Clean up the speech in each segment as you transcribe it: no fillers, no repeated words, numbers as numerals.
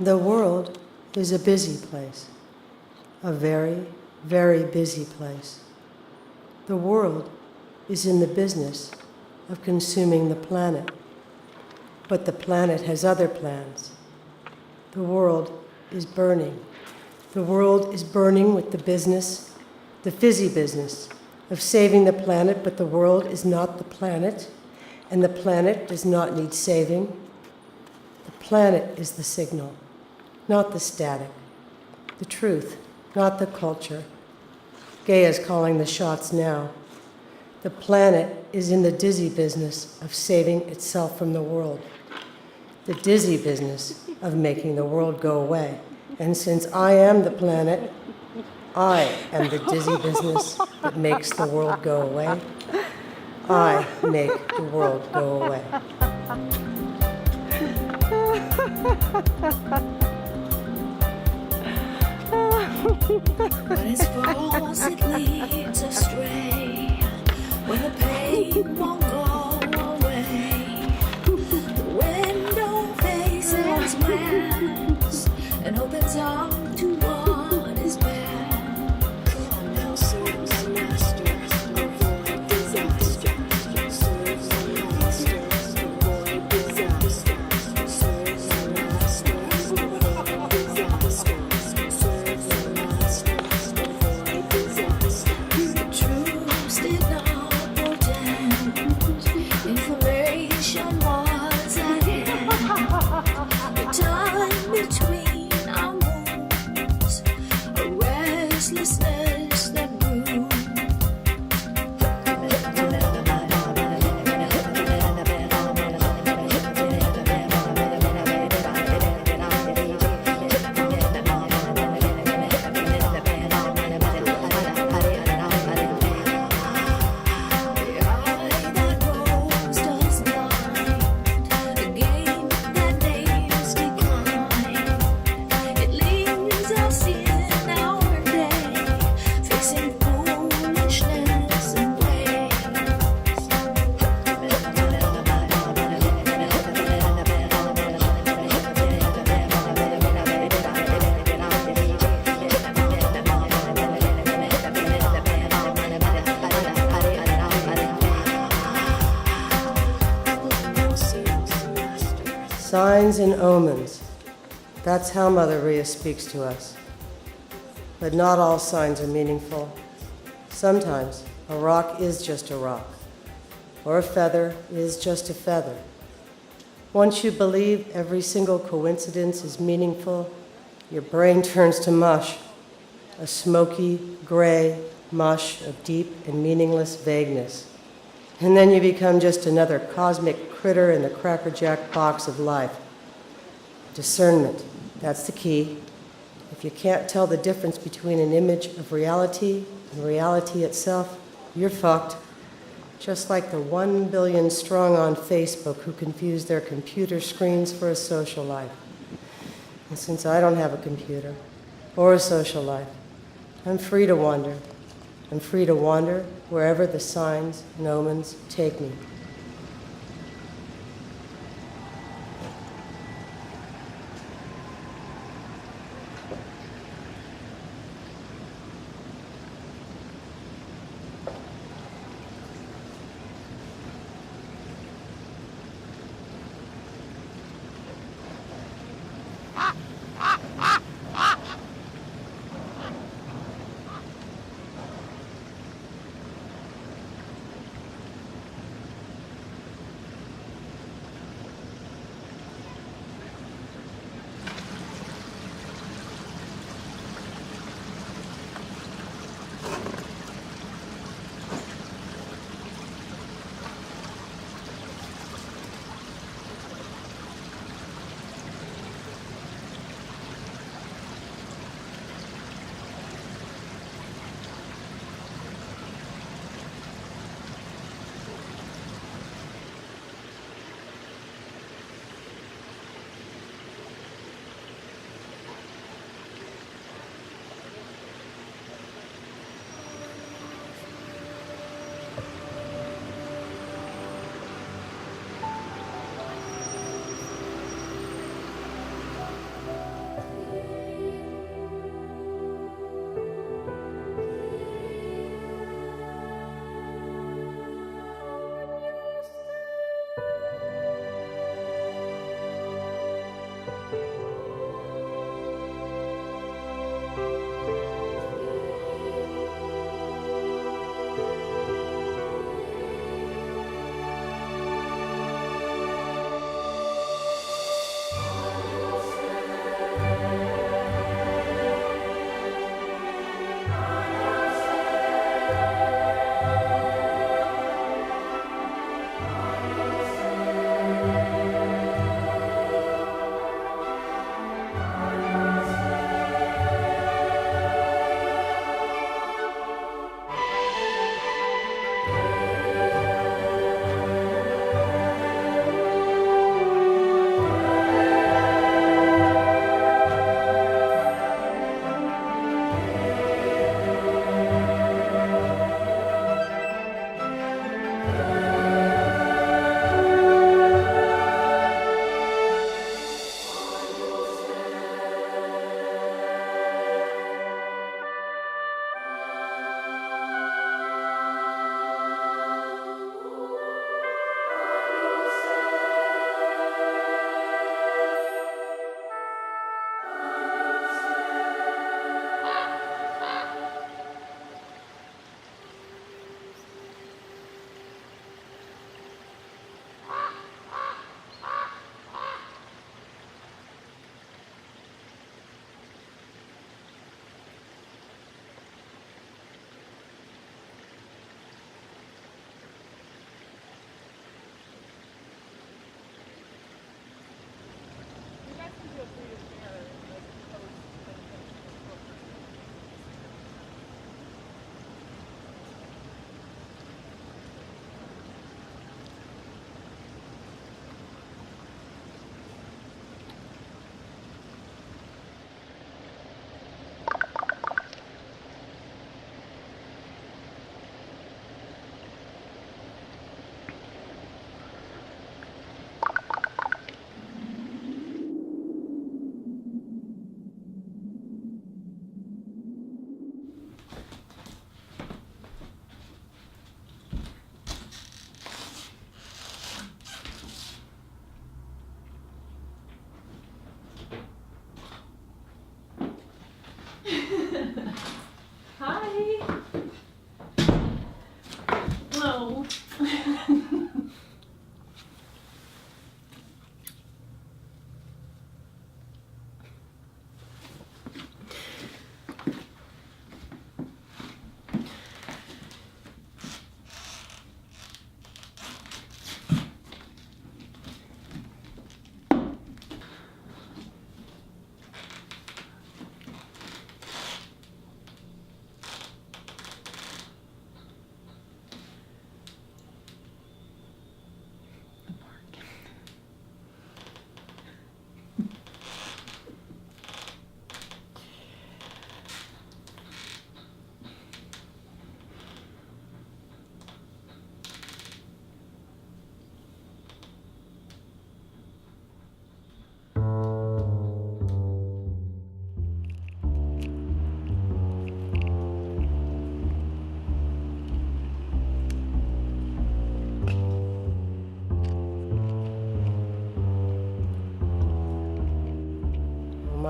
The world is a busy place, a very, very busy place. The world is in the business of consuming the planet, but the planet has other plans. The world is burning. The world is burning with the business, the fizzy business of saving the planet, but the world is not the planet, and the planet does not need saving. The planet is the signal, not the static, the truth, not the culture. Gaia's calling the shots now. The planet is in the dizzy business of saving itself from the world, the dizzy business of making the world go away. And since I am the planet, I am the dizzy business that makes the world go away. I make the world go away. When it's false, it leads astray. When the pain won't go away, the window faces west and opens up to what is best. Now serves the masters, avoid disaster. Serves the masters, avoid disaster. Serves the masters, avoid disaster. Serves the masters, avoid disaster. The truths did not portend. Information was at hand. The time between our moves, a restlessness that grew. Signs and omens. That's how Mother Rhea speaks to us. But not all signs are meaningful. Sometimes a rock is just a rock, or a feather is just a feather. Once you believe every single coincidence is meaningful, your brain turns to mush, a smoky, gray mush of deep and meaningless vagueness. And then you become just another cosmic critter in the crackerjack box of life. Discernment, that's the key. If you can't tell the difference between an image of reality and reality itself, you're fucked. Just like the 1 billion strong on Facebook who confuse their computer screens for a social life. And since I don't have a computer or a social life, I'm free to wander. I'm free to wander wherever the signs and omens take me.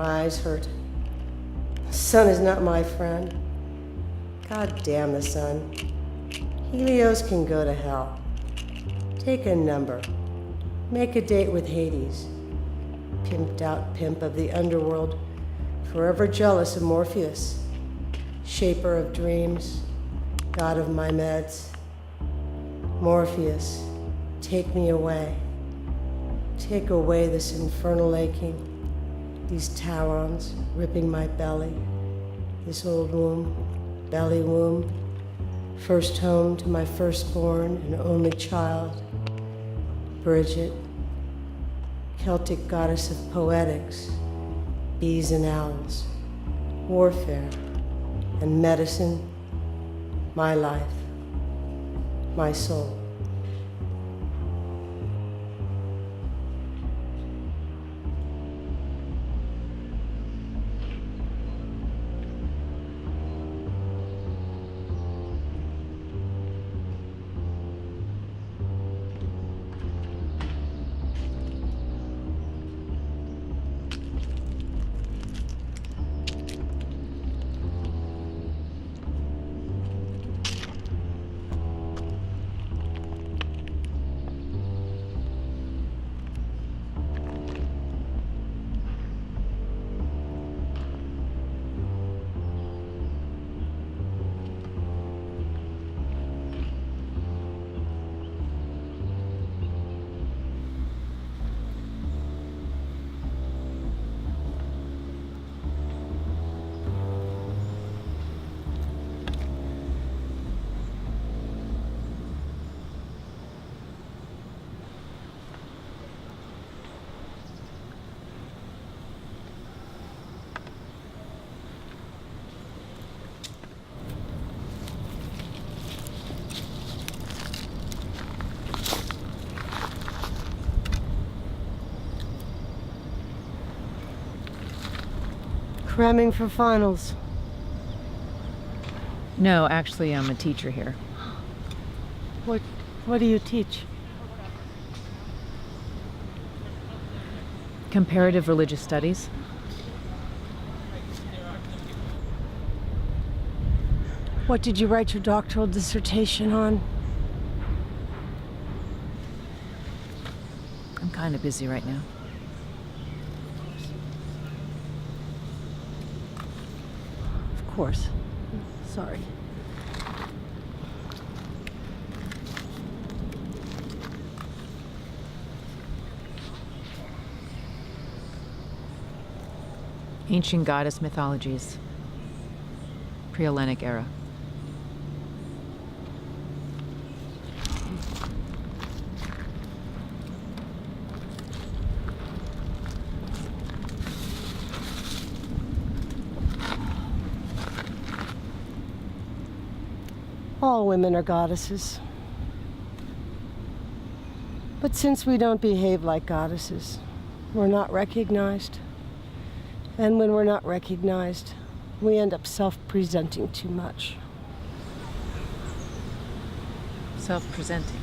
My eyes hurt. The sun is not my friend. God damn the sun. Helios can go to hell. Take a number. Make a date with Hades. Pimped out pimp of the underworld, forever jealous of Morpheus. Shaper of dreams, god of my meds. Morpheus, take me away. Take away this infernal aching, these taurons ripping my belly, this old womb, belly womb, first home to my firstborn and only child, Bridget, Celtic goddess of poetics, bees and owls, warfare and medicine, my life, my soul. Cramming for finals. No, actually, I'm a teacher here. What do you teach? Comparative religious studies. What did you write your doctoral dissertation on? I'm kind of busy right now. Of course. Sorry. Ancient goddess mythologies. Pre-Hellenic era. All women are goddesses. But since we don't behave like goddesses, we're not recognized. And when we're not recognized, we end up self-presenting too much. Self-presenting.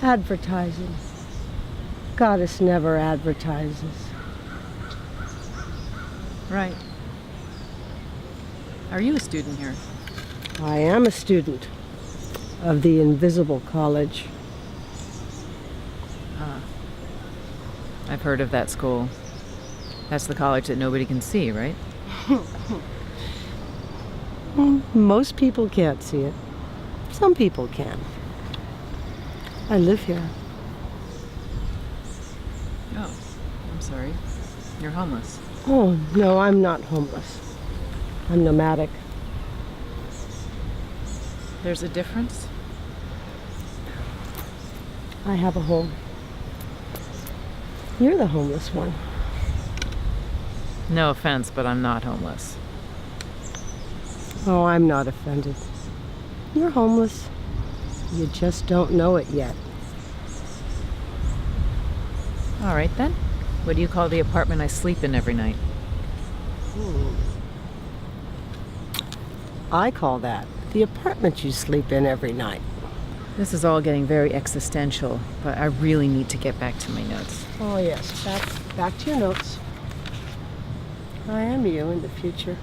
Advertising. Goddess never advertises. Right. Are you a student here? I am a student of the Invisible College. I've heard of that school. That's the college that nobody can see, right? Most people can't see it. Some people can. I live here. Oh, I'm sorry. You're homeless. Oh, no, I'm not homeless. I'm nomadic. There's a difference? I have a home. You're the homeless one. No offense, but I'm not homeless. Oh, I'm not offended. You're homeless. You just don't know it yet. All right, then. What do you call the apartment I sleep in every night? I call that the apartment you sleep in every night. This is all getting very existential, but I really need to get back to my notes. Oh, yes. Back to your notes. I am you in the future.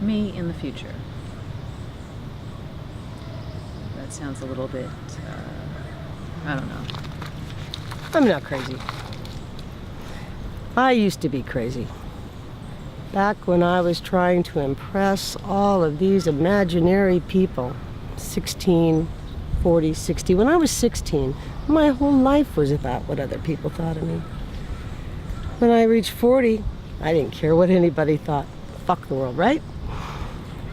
Me in the future. That sounds a little bit, I don't know. I'm not crazy. I used to be crazy. Back when I was trying to impress all of these imaginary people. 16, 40, 60. When I was 16, my whole life was about what other people thought of me. When I reached 40, I didn't care what anybody thought. Fuck the world, right?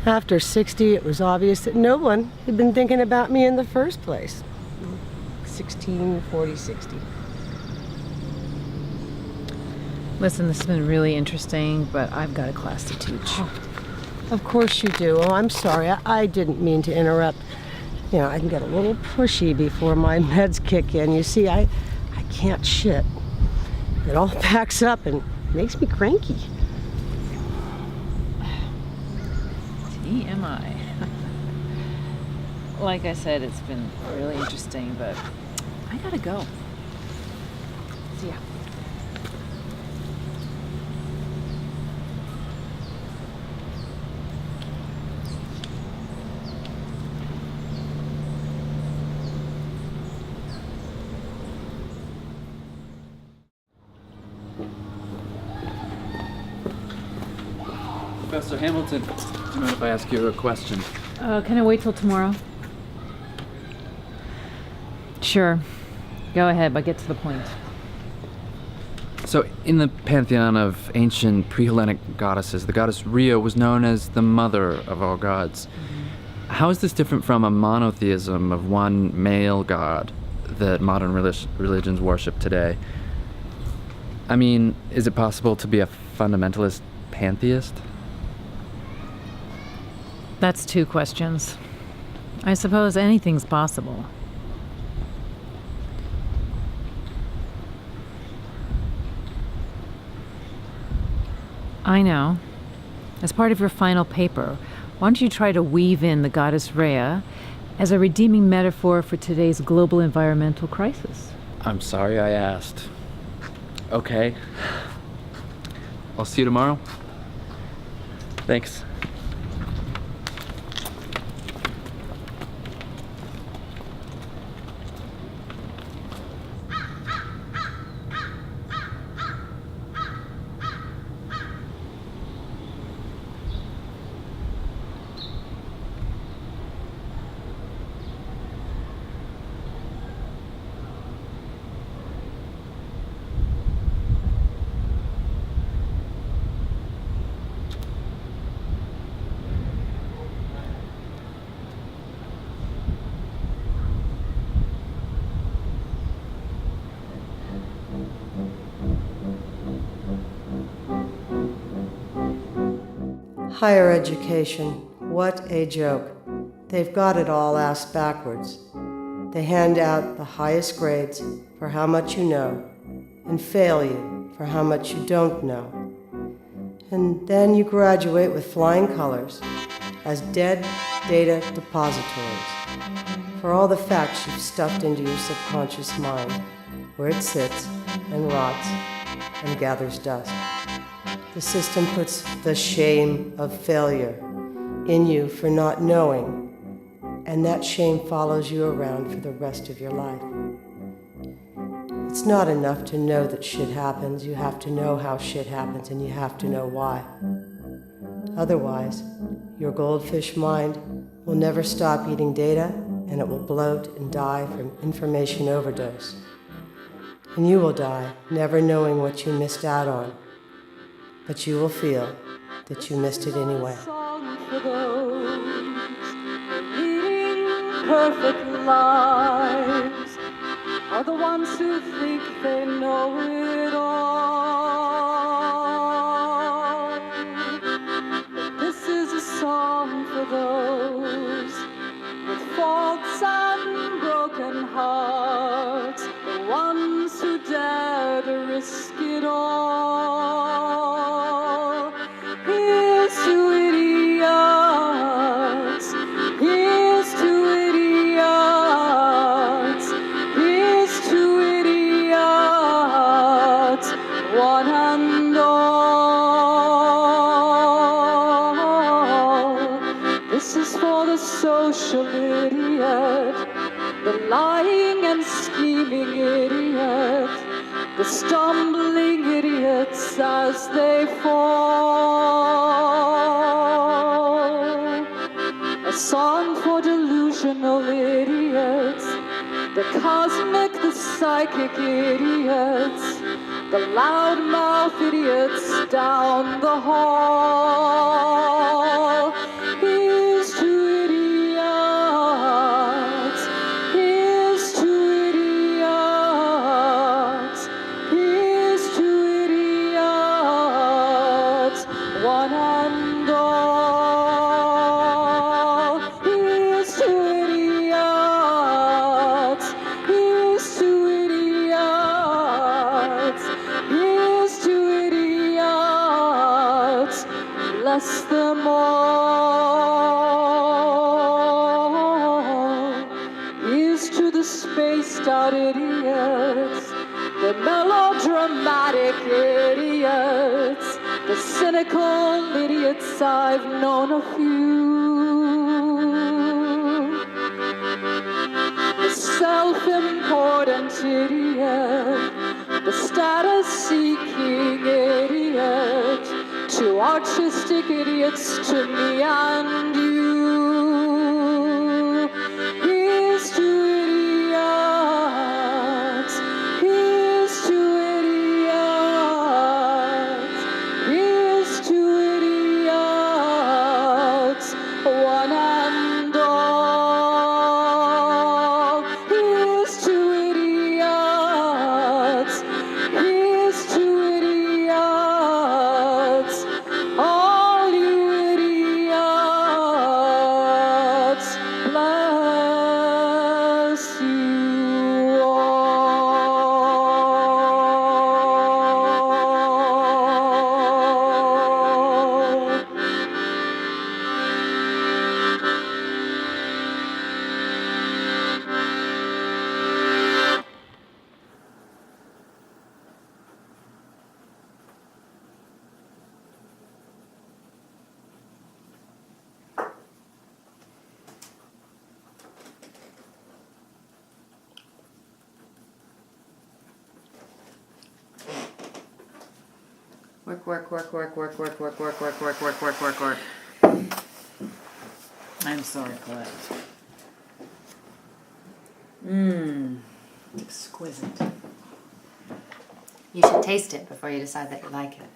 After 60, it was obvious that no one had been thinking about me in the first place. 16, 40, 60. Listen, this has been really interesting, but I've got a class to teach. Of course you do. Oh, I'm sorry. I didn't mean to interrupt. You know, I can get a little pushy before my meds kick in. You see, I can't shit. It all packs up and makes me cranky. TMI. Like I said, it's been really interesting, but I gotta go. See ya. Professor Hamilton, do you mind if I ask you a question? Can I wait till tomorrow? Sure. Go ahead, but get to the point. So, in the pantheon of ancient pre-Hellenic goddesses, the goddess Rhea was known as the mother of all gods. Mm-hmm. How is this different from a monotheism of one male god that modern religions worship today? I mean, is it possible to be a fundamentalist pantheist? That's two questions. I suppose anything's possible. I know. As part of your final paper, why don't you try to weave in the goddess Rhea as a redeeming metaphor for today's global environmental crisis? I'm sorry I asked. Okay. I'll see you tomorrow. Thanks. Higher education, what a joke. They've got it all ass backwards. They hand out the highest grades for how much you know, and fail you for how much you don't know. And then you graduate with flying colors as dead data depositories for all the facts you've stuffed into your subconscious mind, where it sits and rots and gathers dust. The system puts the shame of failure in you for not knowing, and that shame follows you around for the rest of your life. It's not enough to know that shit happens. You have to know how shit happens, and you have to know why. Otherwise, your goldfish mind will never stop eating data, and it will bloat and die from information overdose. And you will die never knowing what you missed out on. But you will feel that you missed it anyway. Song for those leading perfect lives are the ones who think they know it all. But this is a song for those with faults and broken hearts, the ones who dare to risk it all. Here's to idiots, here's to idiots, here's to idiots. Why and scheming idiot, the stumbling idiots as they fall. A song for delusional idiots, the cosmic, the psychic idiots, the loudmouth idiots down the hall. Here's to idiots, here's to idiots, here's to idiots, one and all. Here's to idiots, here's to idiots, here's to idiots, bless them all. Here's to the spaced out idiots, the melodramatic idiots, the cynical idiots, I've known a few. The self-important idiot, the status-seeking idiot, two artistic idiots to me and you. Here's to idiots, here's to idiots, here's to idiots, one and all. Here's to idiots, here's to idiots, all you idiots, bless you all. Work. I'm sorry, Colette. Exquisite. You should taste it before you decide that you like it.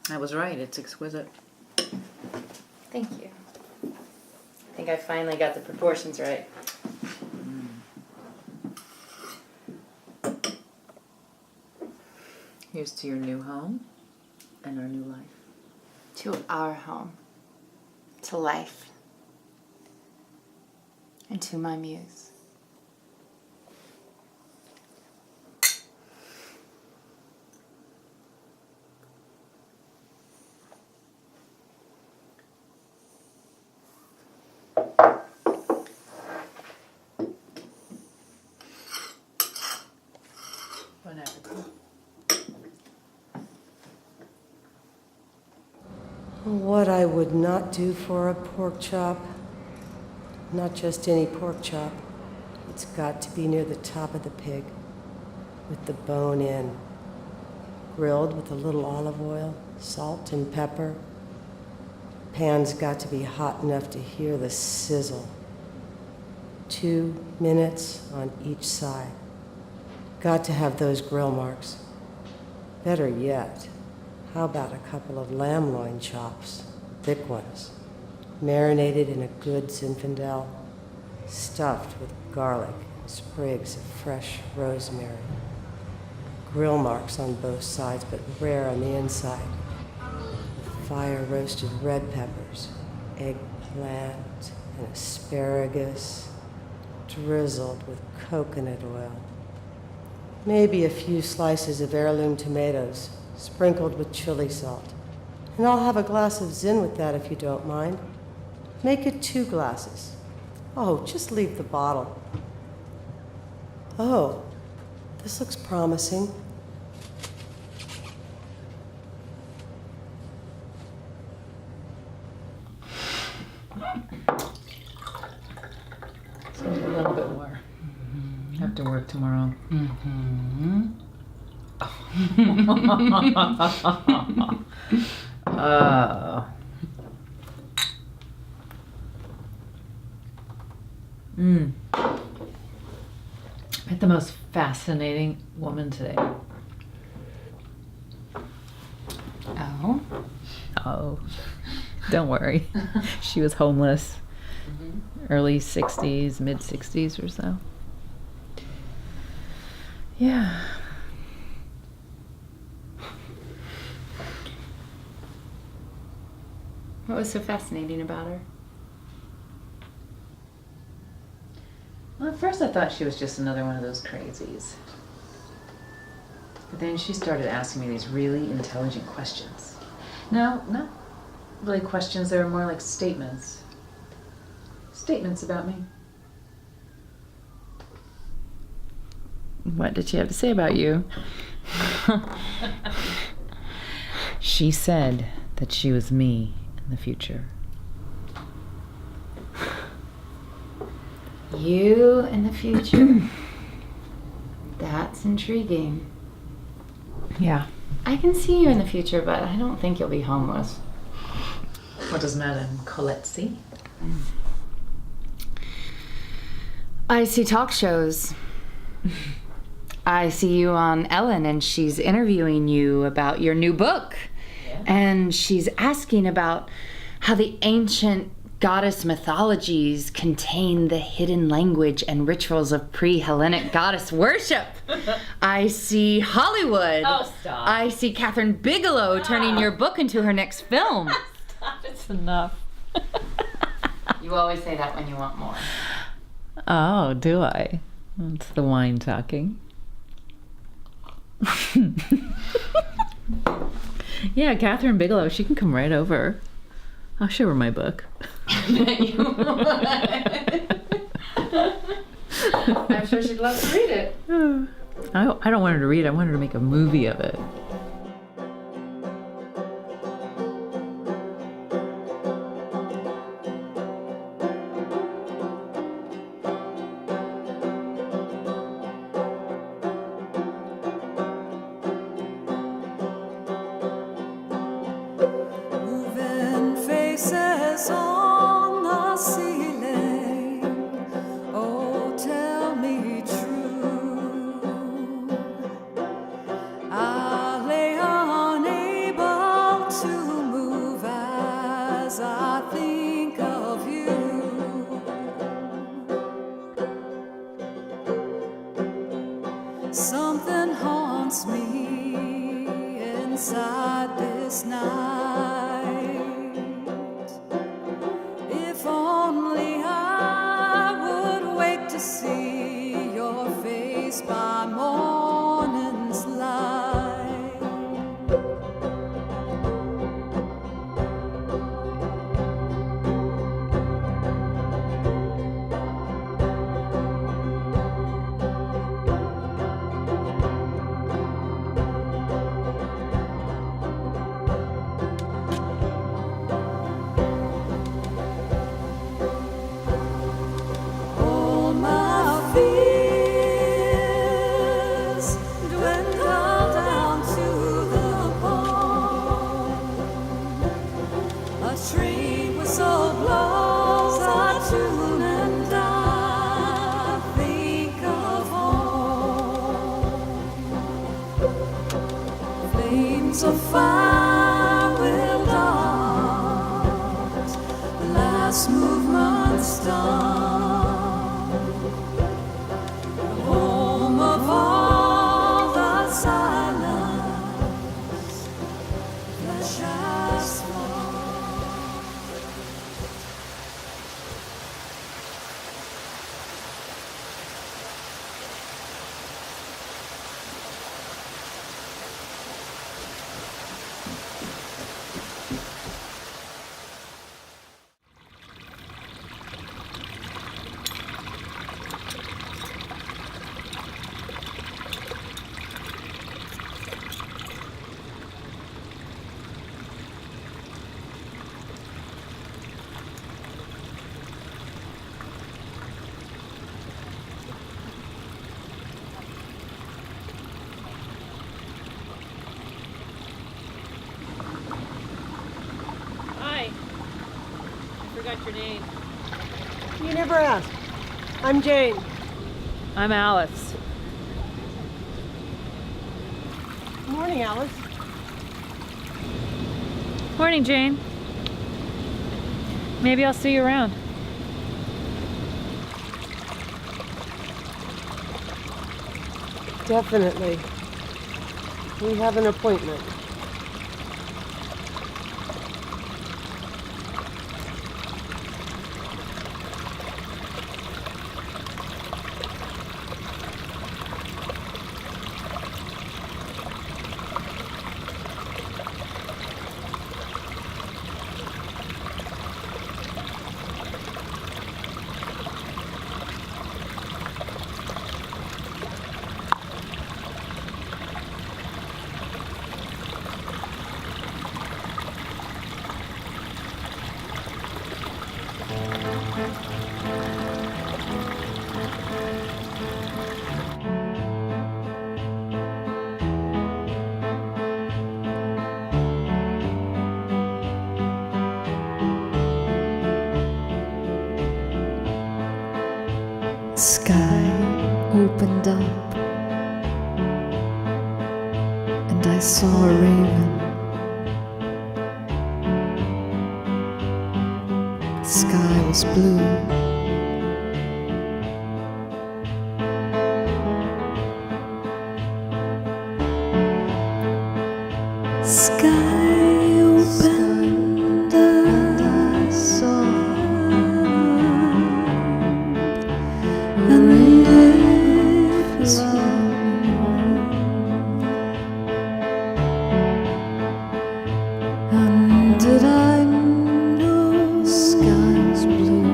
I was right, it's exquisite. Thank you. I think I finally got the proportions right. Here's to your new home and our new life. To our home. To life. And to my muse. Bon appetit. What I would not do for a pork chop, not just any pork chop, it's got to be near the top of the pig, with the bone in, grilled with a little olive oil, salt and pepper. Pan's got to be hot enough to hear the sizzle. 2 minutes on each side. Got to have those grill marks. Better yet, how about a couple of lamb loin chops, thick ones, marinated in a good Zinfandel, stuffed with garlic and sprigs of fresh rosemary. Grill marks on both sides, but rare on the inside. Fire-roasted red peppers, eggplant, and asparagus, drizzled with coconut oil. Maybe a few slices of heirloom tomatoes, sprinkled with chili salt. And I'll have a glass of Zin with that if you don't mind. Make it 2 glasses. Oh, just leave the bottle. Oh, this looks promising. It's gonna be a little bit more. I have to work tomorrow. Oh. Met the most fascinating woman today. Oh. Oh, don't worry. She was homeless. Early 60s, mid 60s or so. Yeah. What was so fascinating about her? Well, at first I thought she was just another one of those crazies. But then she started asking me these really intelligent questions. No, not really questions, they were more like statements. Statements about me. What did she have to say about you? She said that she was me in the future. You in the future? That's intriguing. Yeah. I can see you in the future, but I don't think you'll be homeless. What does Madame Colette see? I see talk shows. I see you on Ellen, and she's interviewing you about your new book. Yeah. And she's asking about how the ancient goddess mythologies contain the hidden language and rituals of pre-Hellenic goddess worship. I see Hollywood. Oh, stop. I see Catherine Bigelow turning your book into her next film. Stop, it's enough. You always say that when you want more. Oh, do I? It's the wine talking. Yeah, Catherine Bigelow, she can come right over. I'll show her my book. I'm sure she'd love to read it. I don't want her to read it. I want her to make a movie of it. Moving faces on the ceiling. Oh, tell me true. I lay unable to move as I think of you. Something haunts me inside this night. If only I would wake to see your face by morning's light. All my fears dwindle down to the bone. A train whistle blows a tune and I think of home. Flames of fire will dart the last movement's done. The home of all the silence that shines forth. forgot your name. You never asked. I'm Jane. I'm Alice. Morning, Alice. Morning, Jane. Maybe I'll see you around. Definitely. We have an appointment. Sky opened up, and I saw a raven. The sky was blue. Sky opened, and I saw. And it was you. And did I know sky was blue?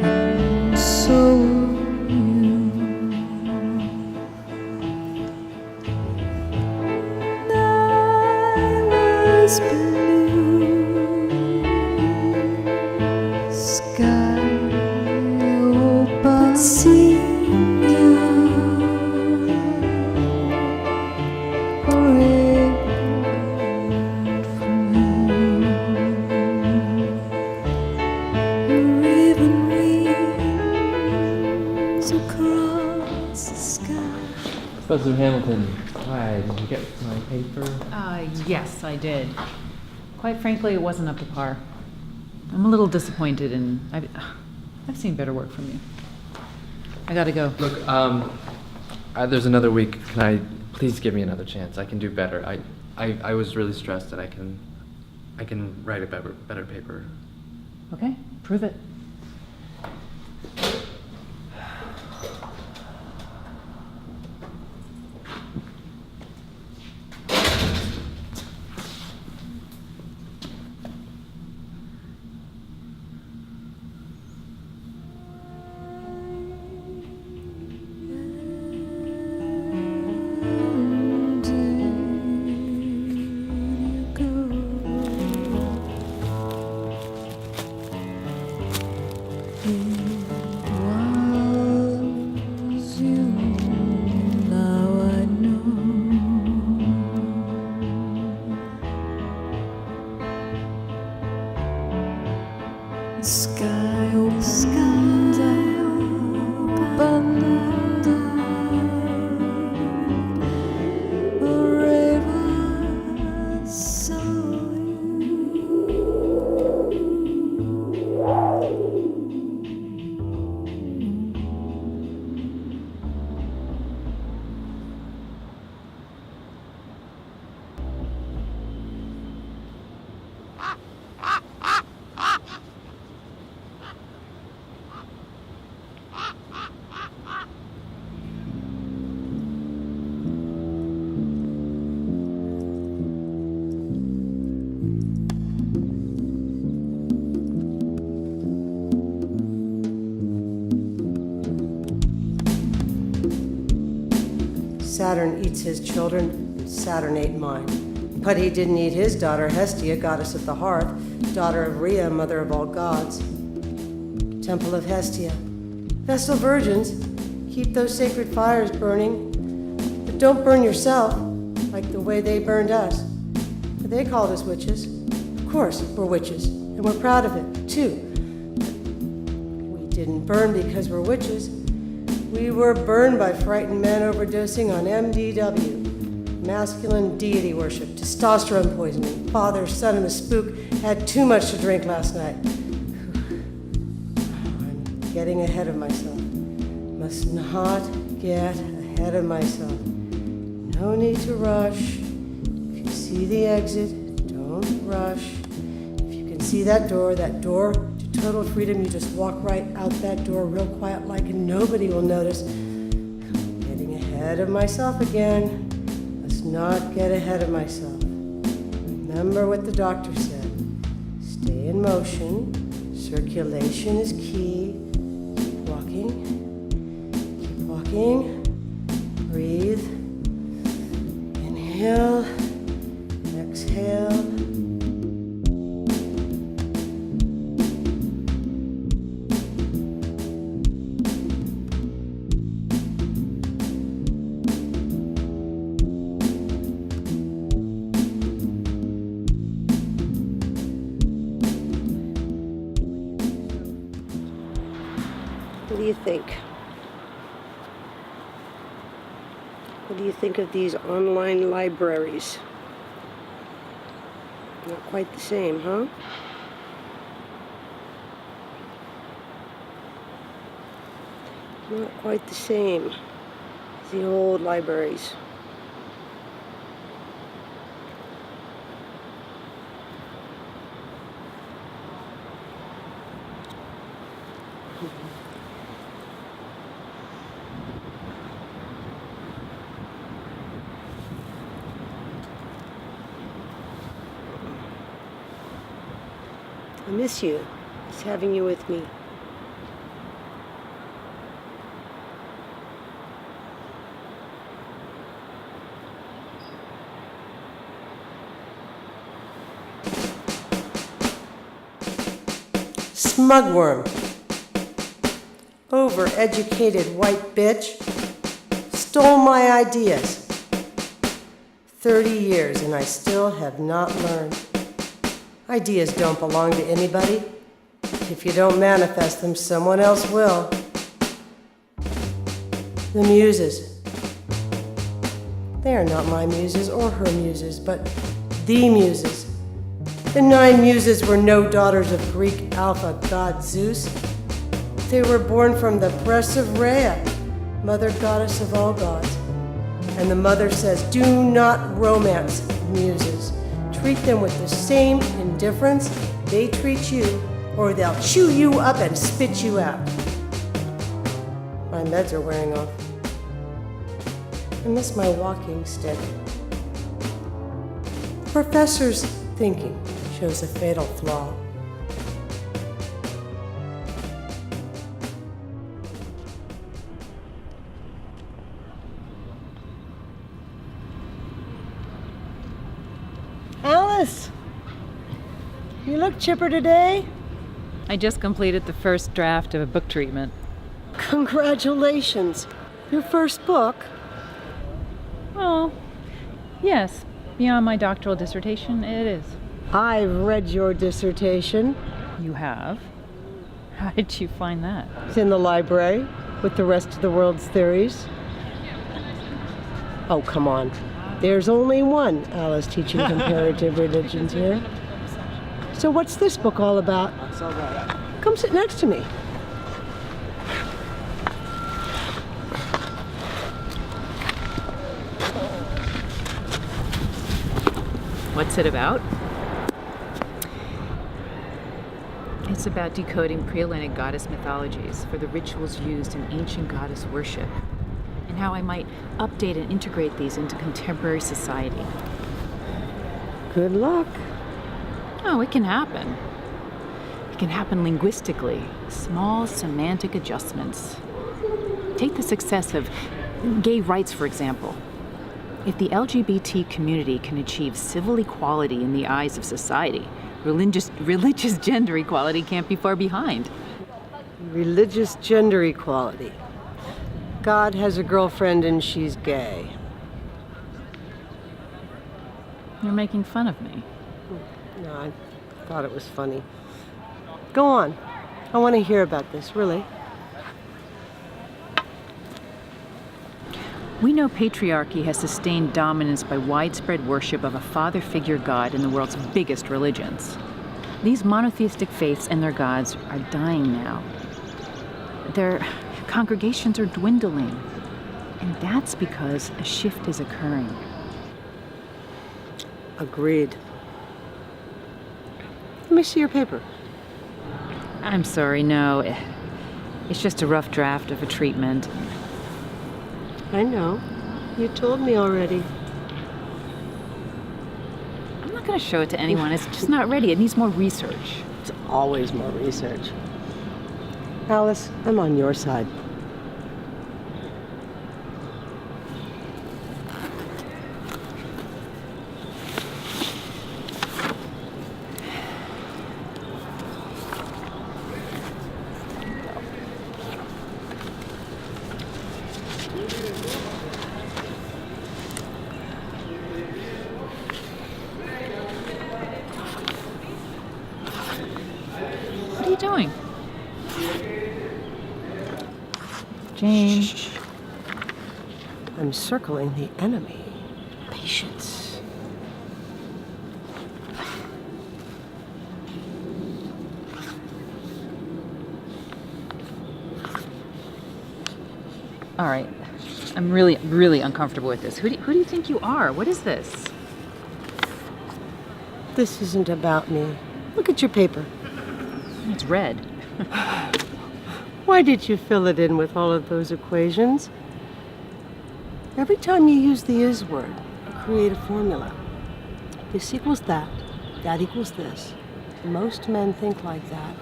And so you. And I was blue. Sky open, see you forever from you. A ribbon weaves across the sky. Professor Hamilton, hi, did you get my paper? Yes, I did. Quite frankly, it wasn't up to par. I'm a little disappointed, and I've seen better work from you. I gotta go. Look, there's another week. Can I please give me another chance? I can do better. I was really stressed, and I can write a better paper. Okay, prove it. Sky opened, a river saw you. Saturn eats his children, and Saturn ate mine. But he didn't eat his daughter Hestia, goddess of the hearth, daughter of Rhea, mother of all gods. Temple of Hestia. Vestal virgins, keep those sacred fires burning, but don't burn yourself like the way they burned us. For they called us witches. Of course, we're witches, and we're proud of it, too. We didn't burn because we're witches. We were burned by frightened men overdosing on MDW, masculine deity worship, testosterone poisoning. Father, son, and a spook had too much to drink last night. I'm getting ahead of myself. Must not get ahead of myself. No need to rush. If you see the exit, don't rush. If you can see that door to total freedom, you just walk right out that door real quiet like and nobody will notice. I'm getting ahead of myself again. Must not get ahead of myself. Remember what the doctor said. Stay in motion. Circulation is key. Keep walking. Keep walking. Breathe. Inhale. Exhale. What do you think? What do you think of these online libraries? Not quite the same, huh? Not quite the same as the old libraries. I miss you. Just having you with me. Smugworm. Overeducated white bitch. Stole my ideas. 30 years and I still have not learned. Ideas don't belong to anybody. If you don't manifest them, someone else will. The muses. They are not my muses or her muses, but the muses. The 9 muses were no daughters of Greek alpha god Zeus. They were born from the breasts of Rhea, mother goddess of all gods. And the mother says, do not romance muses. Treat them with the same indifference they treat you, or they'll chew you up and spit you out. My meds are wearing off. I miss my walking stick. The professor's thinking shows a fatal flaw. Alice, you look chipper today. I just completed the first draft of a book treatment. Congratulations. Your first book? Oh, yes. Beyond my doctoral dissertation, it is. I've read your dissertation. You have? How did you find that? It's in the library with the rest of the world's theories. Oh, come on. There's only one Alice teaching comparative religions here. So what's this book all about? Come sit next to me. What's it about? It's about decoding pre-Hellenic goddess mythologies for the rituals used in ancient goddess worship, and how I might update and integrate these into contemporary society. Good luck. Oh, it can happen. It can happen linguistically, small semantic adjustments. Take the success of gay rights, for example. If the LGBT community can achieve civil equality in the eyes of society, religious gender equality can't be far behind. Religious gender equality. God has a girlfriend and she's gay. You're making fun of me. No, thought it was funny. Go on. I want to hear about this, really. We know patriarchy has sustained dominance by widespread worship of a father figure god in the world's biggest religions. These monotheistic faiths and their gods are dying now. Their congregations are dwindling, and that's because a shift is occurring. Agreed. Let me see your paper. I'm sorry, no. It's just a rough draft of a treatment. I know. You told me already. I'm not going to show it to anyone. It's just not ready. It needs more research. There's always more research. Alice, I'm on your side. What are you doing? Jane. I'm circling the enemy. Patience. All right. I'm really uncomfortable with this. Who do you think you are? What is this? This isn't about me. Look at your paper. It's red. Why did you fill it in with all of those equations? Every time you use the is word, you create a formula. This equals that equals this. Most men think like that.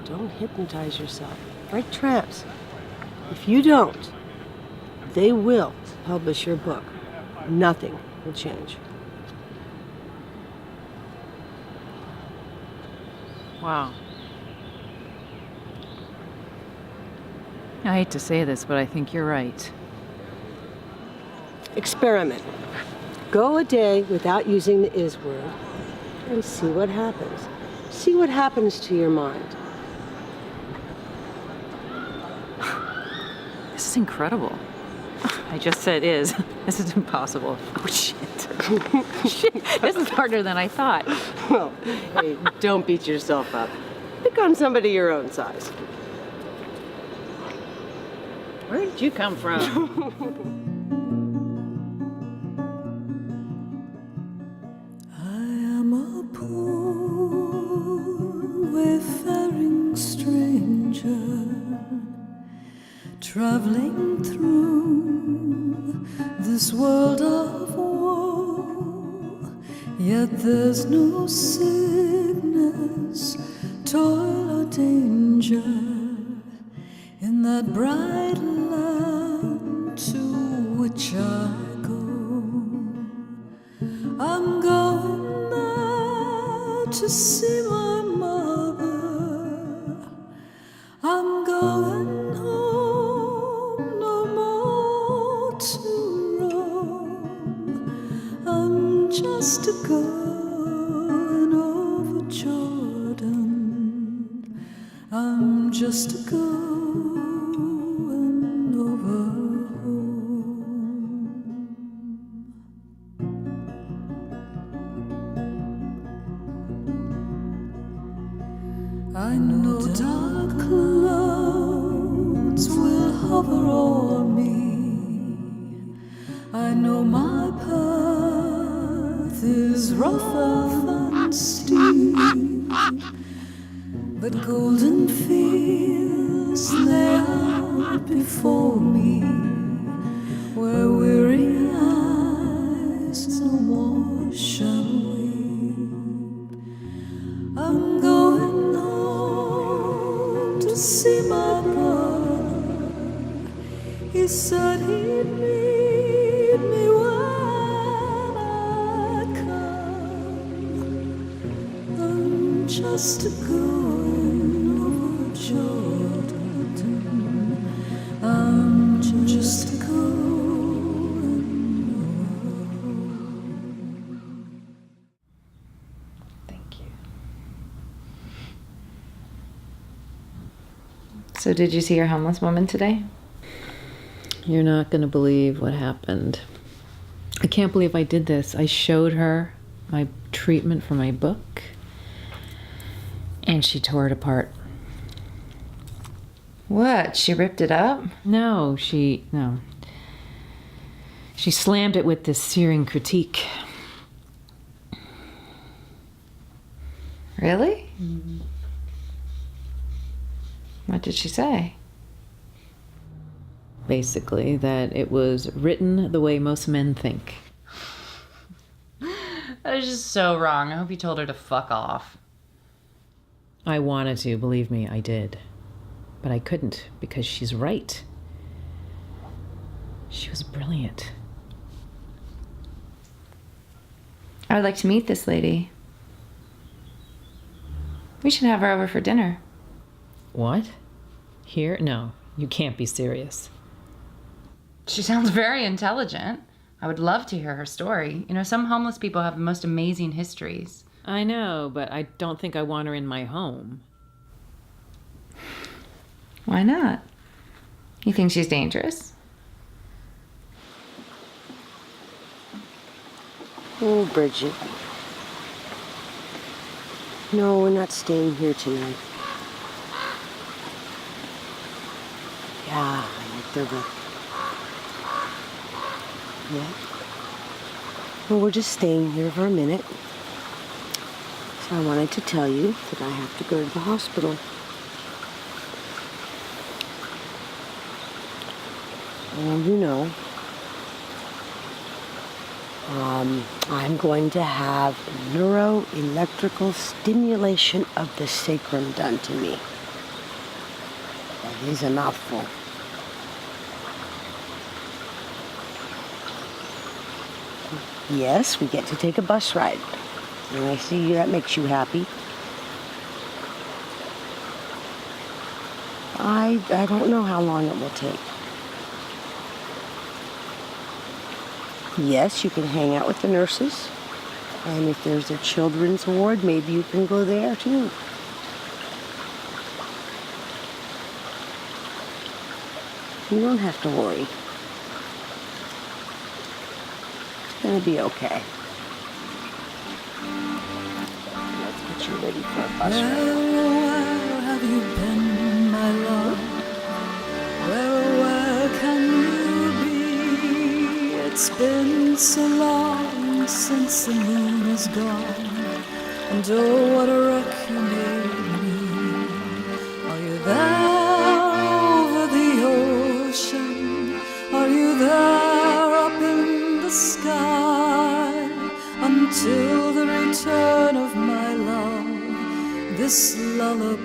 Don't hypnotize yourself. Like tramps. If you don't, they will publish your book. Nothing will change. Wow. I hate to say this, but I think you're right. Experiment. Go a day without using the is word and see what happens. See what happens to your mind. This is incredible. I just said is. This is impossible. Oh, shit. Shit. This is harder than I thought. Well, hey, don't beat yourself up. Pick on somebody your own size. Where did you come from? I am a poor wayfaring stranger, traveling through this world of woe. Yet there's no sickness, toil or danger in that bright land to which I go. I'm going there to see my mother. I'm going home, no more to roam. I'm just a going over Jordan. I'm just a going over home. I know dark clouds will hover o'er me. I know my path is rough and steep, but golden fields lay out before me, where weary eyes no more shall weep. I'm going home to see my brother. He said he'd meet me when I come. I'm just a going over Jordan. I'm just a going over. Thank you. So did you see your homeless woman today? You're not going to believe what happened. I can't believe I did this. I showed her my treatment for my book, and she tore it apart. What? She ripped it up? No. She slammed it with this searing critique. Really? Mm-hmm. What did she say? Basically, that it was written the way most men think. That is just so wrong. I hope you told her to fuck off. I wanted to, believe me, I did. But I couldn't, because she's right. She was brilliant. I would like to meet this lady. We should have her over for dinner. What? Here? No, you can't be serious. She sounds very intelligent. I would love to hear her story. You know, some homeless people have the most amazing histories. I know, but I don't think I want her in my home. Why not? You think she's dangerous? Oh, Bridget. No, we're not staying here tonight. Yeah, I like the book. Yeah. Well, we're just staying here for a minute. So I wanted to tell you that I have to go to the hospital. Well, you know, I'm going to have neuroelectrical stimulation of the sacrum done to me. That is a mouthful. Yes, we get to take a bus ride. And I see that makes you happy. I don't know how long it will take. Yes, you can hang out with the nurses. And if there's a children's ward, maybe you can go there too. You don't have to worry. It's gonna be okay. Let's get you ready for a bus ride. Where have you been, my love? Where can you be? It's been so long since the moon is gone, and oh, what a wreck you made me. Are you there over the ocean? Are you there up in the sky? Until the return of my love, this lullaby.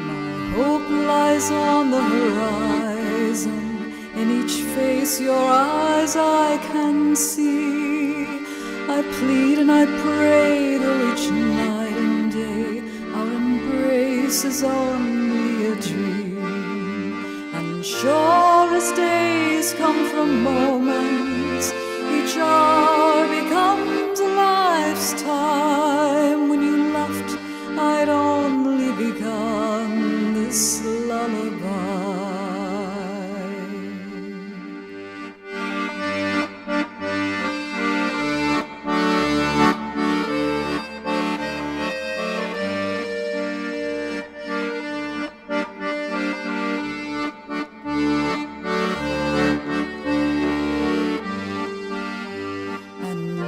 My hope lies on the horizon. In each face your eyes I can see. I plead and I pray, though each night and day our embrace is only a dream. And sure as days come from moments, each hour becomes a life's time. When you left, I'd only begun this lullaby.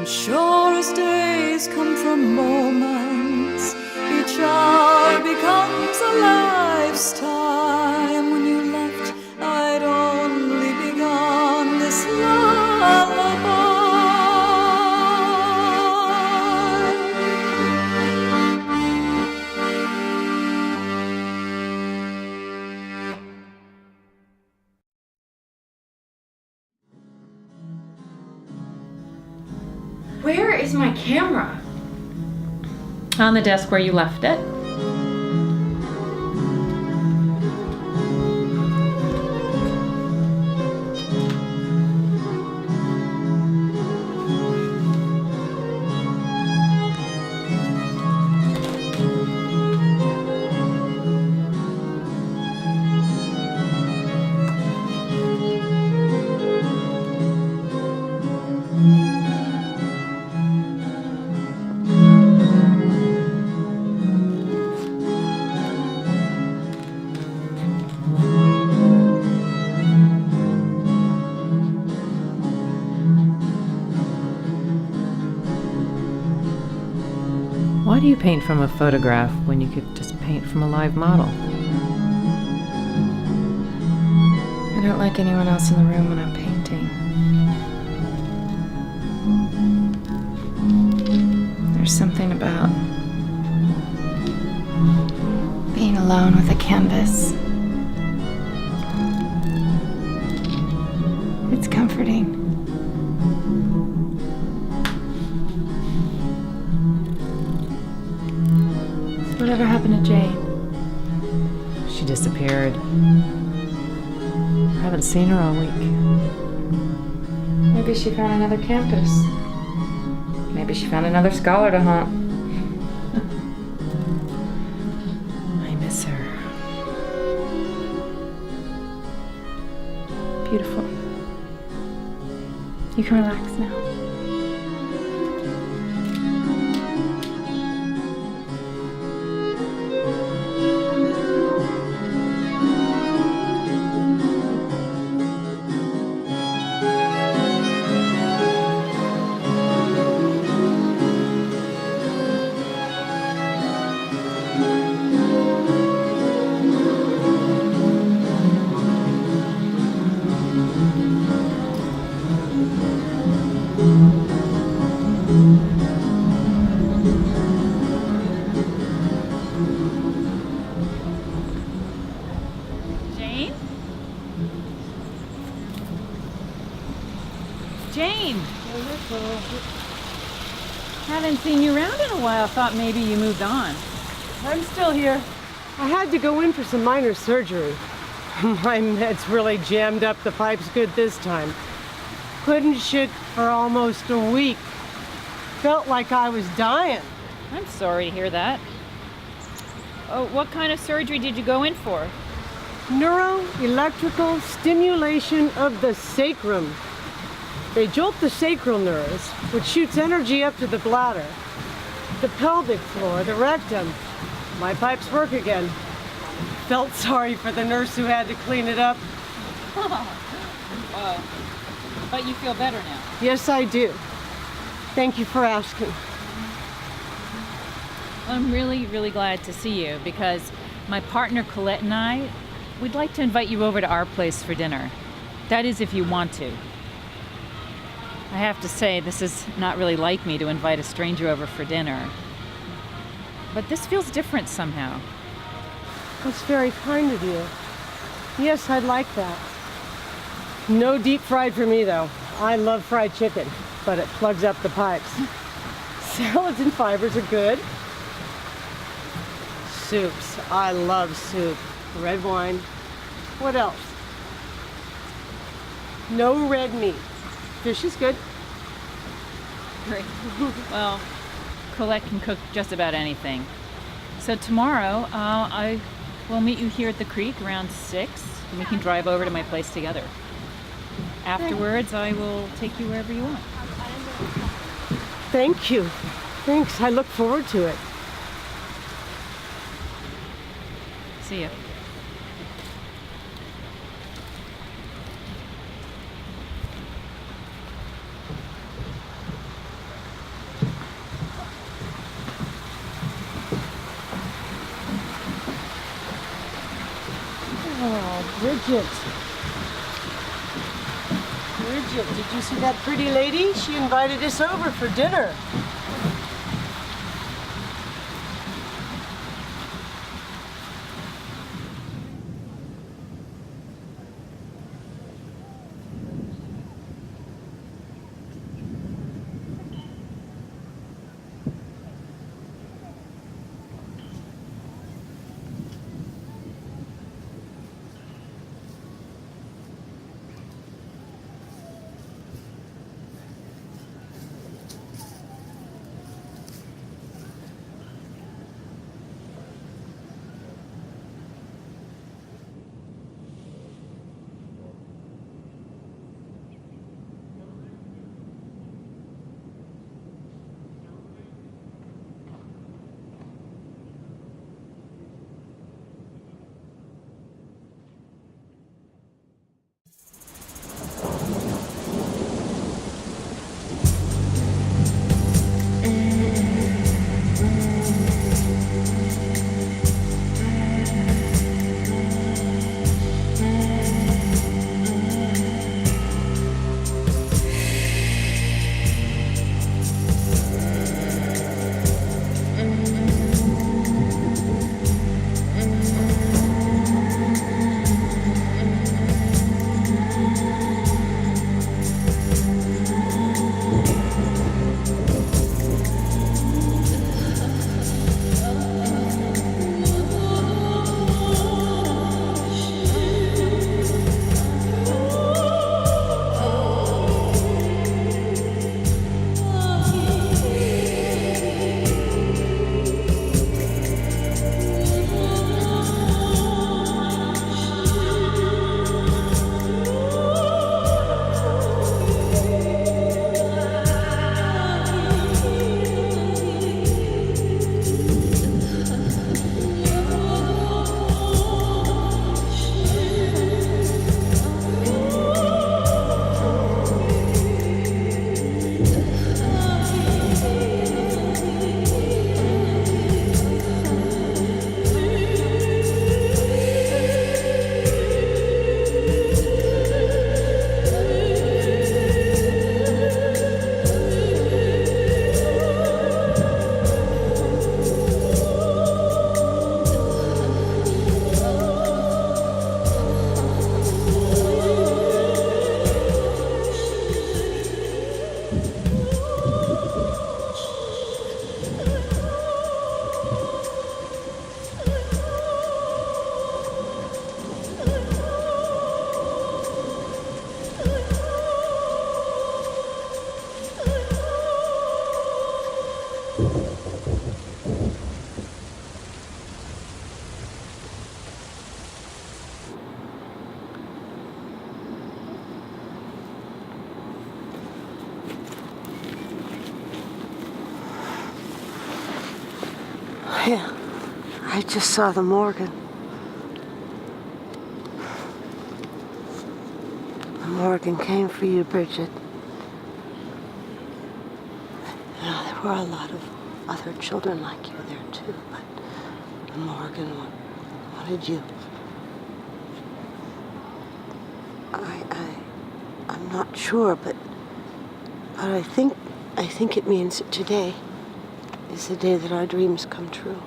Sure as days come from moments, each hour becomes a life's time. When you left, I'd only begun this lullaby. Where is my camera? On the desk where you left it. Why do you paint from a photograph when you could just paint from a live model? I don't like anyone else in the room when I'm painting. There's something about being alone with a canvas. It's comforting. Whatever happened to Jane? She disappeared. I haven't seen her all week. Maybe she found another campus. Maybe she found another scholar to haunt. I miss her. Beautiful. You can relax now. Jane! Haven't seen you around in a while. Thought maybe you moved on. I'm still here. I had to go in for some minor surgery. My meds really jammed up the pipes good this time. Couldn't shit for almost a week. Felt like I was dying. I'm sorry to hear that. Oh, what kind of surgery did you go in for? Neuroelectrical stimulation of the sacrum. They jolt the sacral nerves, which shoots energy up to the bladder, the pelvic floor, the rectum. My pipes work again. Felt sorry for the nurse who had to clean it up. But you feel better now. Yes, I do. Thank you for asking. I'm really, really glad to see you because my partner Colette and I, we'd like to invite you over to our place for dinner. That is if you want to. I have to say, this is not really like me to invite a stranger over for dinner. But this feels different somehow. That's very kind of you. Yes, I'd like that. No deep fried for me, though. I love fried chicken, but it plugs up the pipes. Salads and fibers are good. Soups. I love soup. Red wine. What else? No red meat. Fish is good. Great. Well, Colette can cook just about anything. So tomorrow, I will meet you here at the creek around 6, and we can drive over to my place together. Afterwards, I will take you wherever you want. Thank you. Thanks. I look forward to it. See ya. Oh, Bridget. Bridget, did you see that pretty lady? She invited us over for dinner. I just saw the Morgan. The Morgan came for you, Bridget. You know, there were a lot of other children like you there too, but the Morgan wanted you. I'm not sure, but I think it means that today is the day that our dreams come true.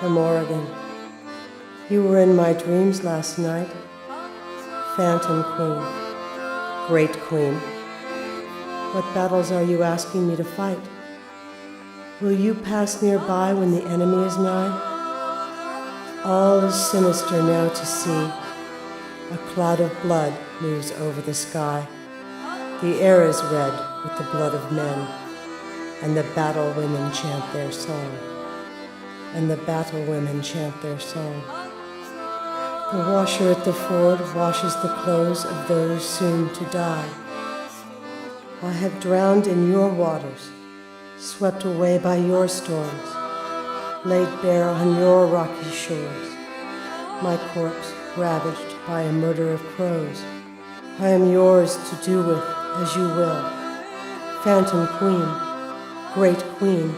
The Morrigan. You were in my dreams last night. Phantom Queen, Great Queen. What battles are you asking me to fight? Will you pass nearby when the enemy is nigh? All is sinister now to see. A cloud of blood moves over the sky. The air is red with the blood of men, and the battle women chant their song. And the battle women chant their song. The washer at the ford washes the clothes of those soon to die. I have drowned in your waters, swept away by your storms, laid bare on your rocky shores, my corpse ravaged by a murder of crows. I am yours to do with as you will. Phantom Queen, Great Queen,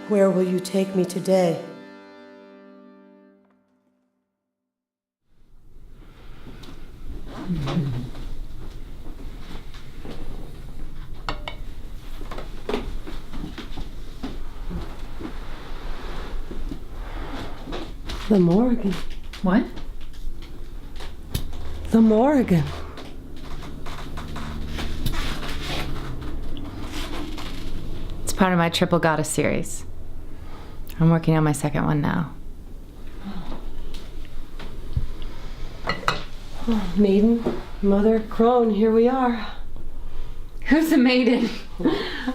where will you take me today? The Morrigan. What? The Morrigan. It's part of my Triple Goddess series. I'm working on my second one now. Oh, maiden, mother, crone, here we are. Who's a maiden?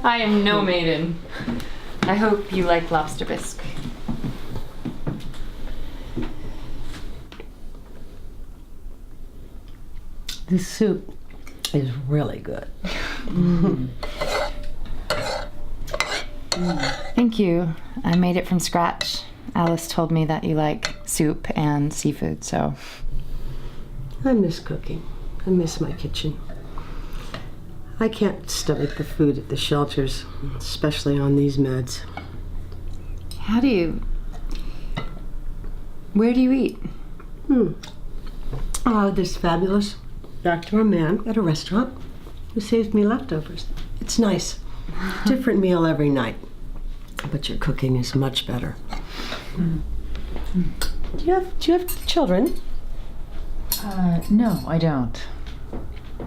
I am no maiden. I hope you like lobster bisque. This soup is really good. Thank you. I made it from scratch. Alice told me that you like soup and seafood, so. I miss cooking. I miss my kitchen. I can't stomach the food at the shelters, especially on these meds. How do you... Where do you eat? This fabulous backdoor man at a restaurant who saves me leftovers. It's nice. Different meal every night. But your cooking is much better. Do you have children? No, I don't.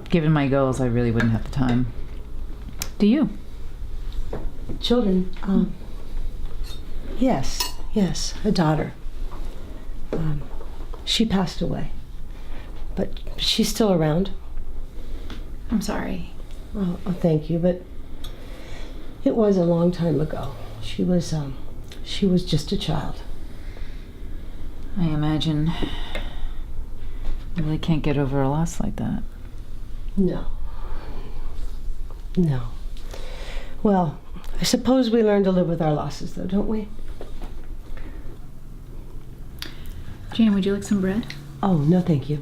Given my goals, I really wouldn't have the time. Do you? Children? Yes, a daughter. She passed away, but she's still around. I'm sorry. Oh, thank you, but it was a long time ago. She was just a child. I imagine you really can't get over a loss like that. No. Well, I suppose we learn to live with our losses, though, don't we? Jane, would you like some bread? Oh, no, thank you.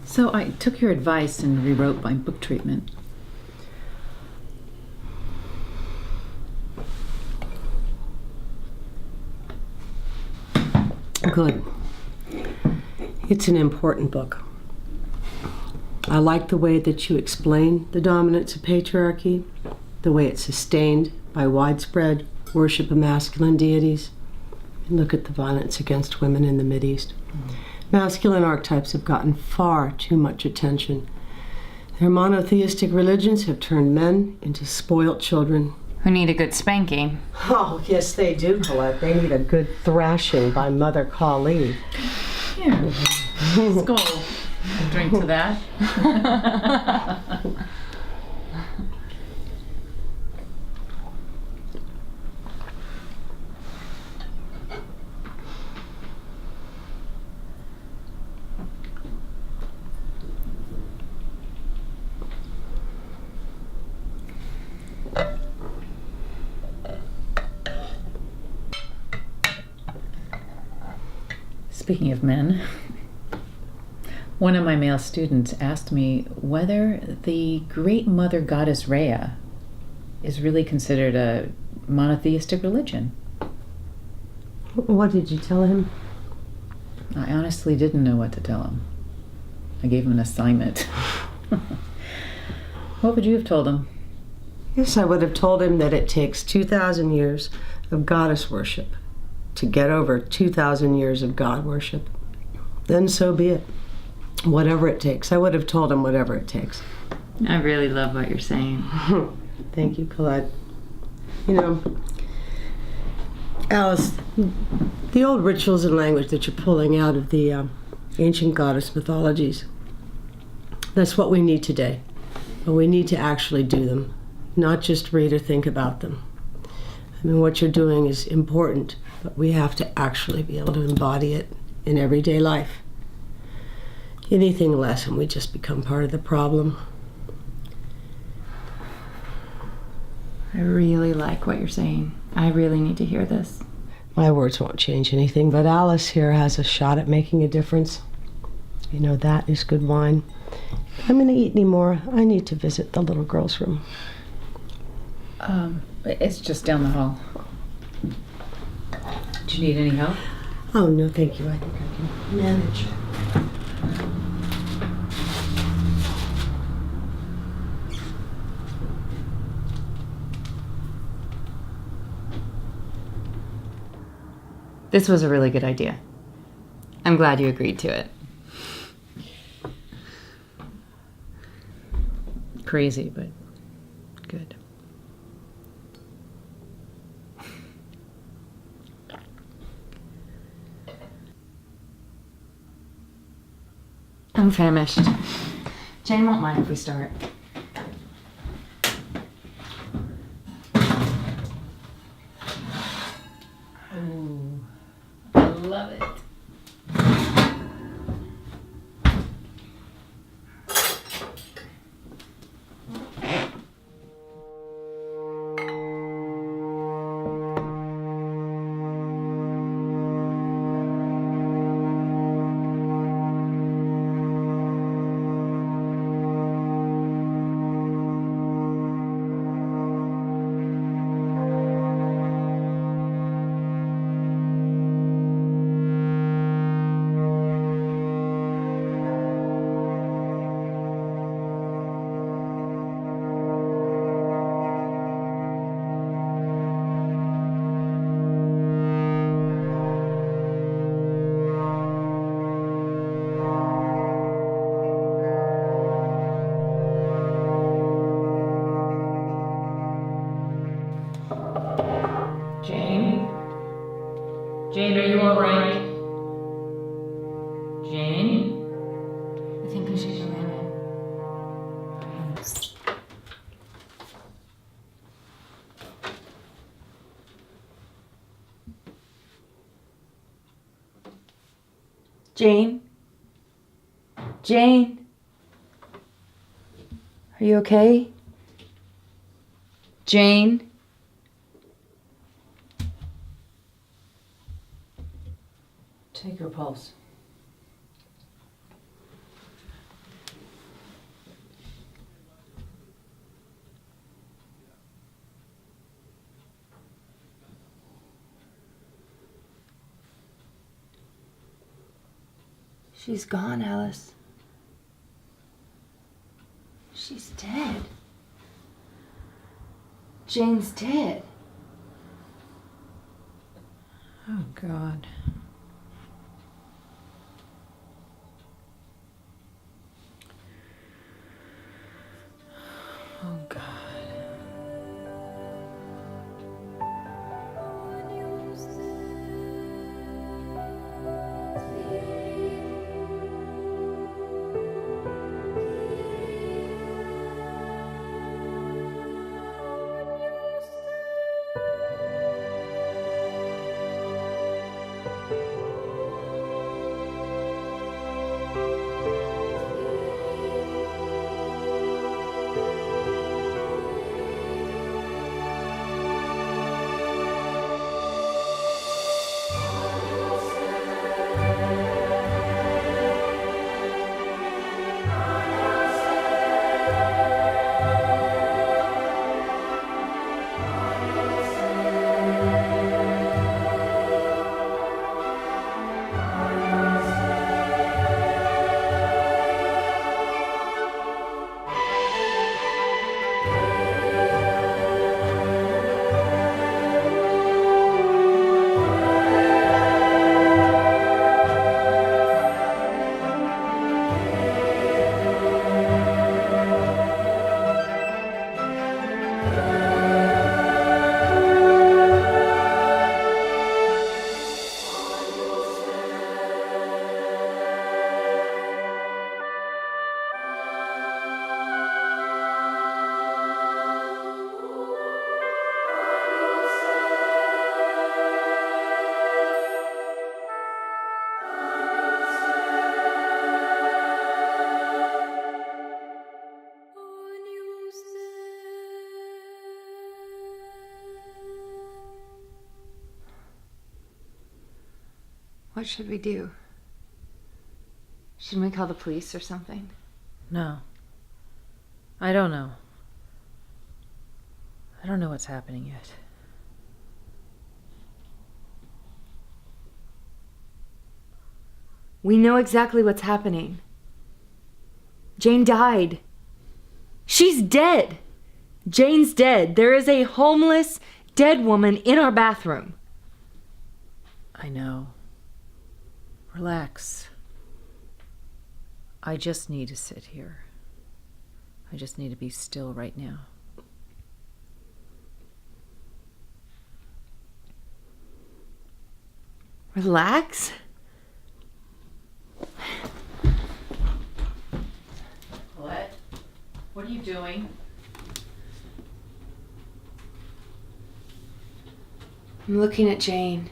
So I took your advice and rewrote my book treatment. Good. It's an important book. I like the way that you explain the dominance of patriarchy, the way it's sustained by widespread worship of masculine deities. Look at the violence against women in the Mideast. Masculine archetypes have gotten far too much attention. Their monotheistic religions have turned men into spoilt children. Who need a good spanking. Oh, yes, they do, Colette. They need a good thrashing by Mother Kali. Here. Skull. Drink to that. Speaking of men, one of my male students asked me whether the great mother goddess Rhea is really considered a monotheistic religion. What did you tell him? I honestly didn't know what to tell him. I gave him an assignment. What would you have told him? Yes, I would have told him that it takes 2,000 years of goddess worship to get over 2,000 years of God worship. Then so be it. Whatever it takes. I would have told him whatever it takes. I really love what you're saying. Thank you, Colette. You know, Alice, the old rituals and language that you're pulling out of the ancient goddess mythologies, that's what we need today. But we need to actually do them, not just read or think about them. I mean, what you're doing is important, but we have to actually be able to embody it in everyday life. Anything less and we just become part of the problem. I really like what you're saying. I really need to hear this. My words won't change anything, but Alice here has a shot at making a difference. You know, that is good wine. If I'm going to eat any more, I need to visit the little girl's room. It's just down the hall. Do you need any help? Oh, no, thank you. I think I can manage. This was a really good idea. I'm glad you agreed to it. Crazy, but good. I'm famished. Jane won't mind if we start. Ooh, I love it. Jane? Jane, are you all right? Jane? I think we should go in. Jane? Jane? Are you okay? Jane? Take her pulse. She's gone, Alice. She's dead. Jane's dead. Oh, God. Oh, God. What should we do? Shouldn't we call the police or something? No. I don't know. I don't know what's happening yet. We know exactly what's happening. Jane died. She's dead. Jane's dead. There is a homeless, dead woman in our bathroom. I know. Relax. I just need to sit here. I just need to be still right now. Relax? Colette, what are you doing? I'm looking at Jane.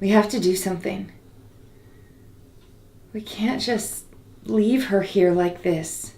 We have to do something. We can't just leave her here like this.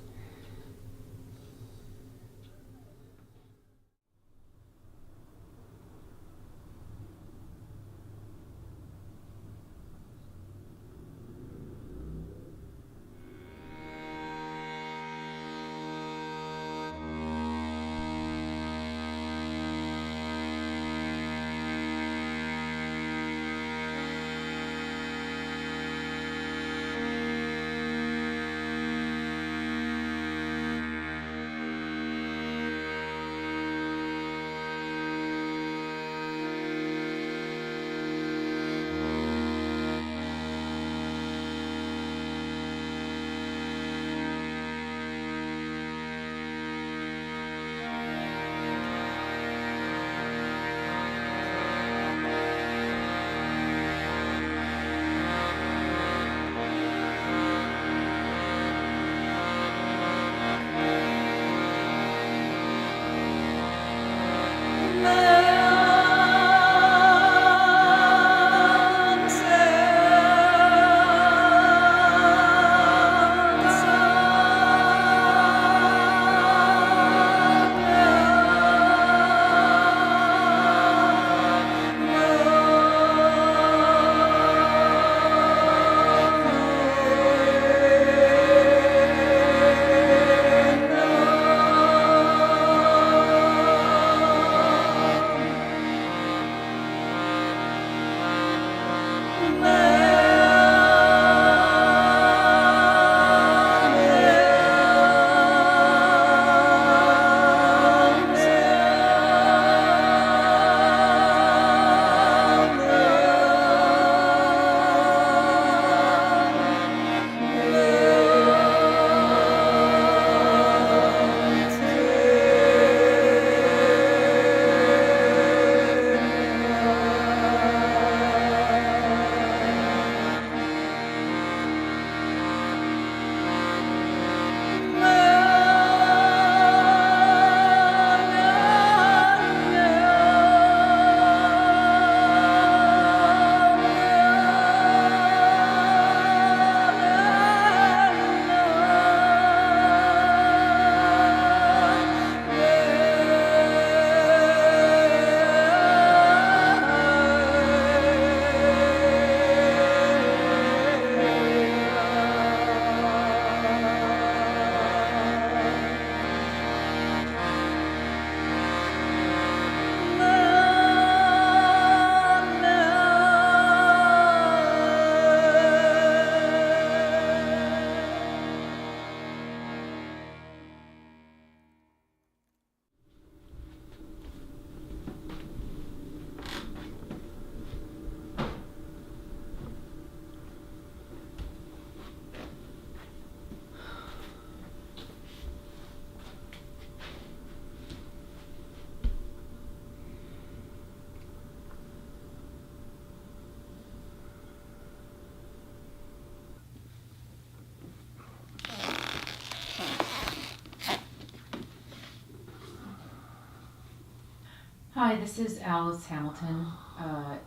Hi, this is Alice Hamilton.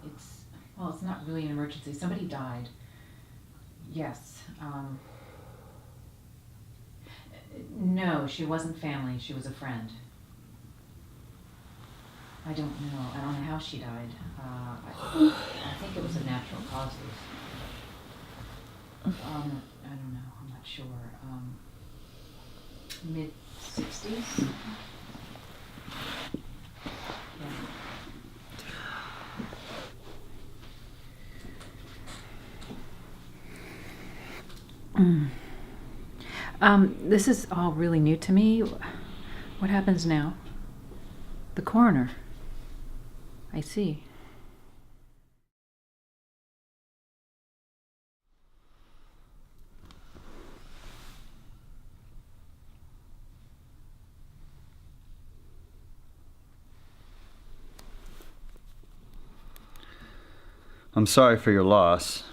It's not really an emergency. Somebody died. Yes. No, she wasn't family. She was a friend. I don't know. I don't know how she died. I think it was a natural causes. I don't know. I'm not sure. Mid-60s? This is all really new to me. What happens now? The coroner. I see. I'm sorry for your loss.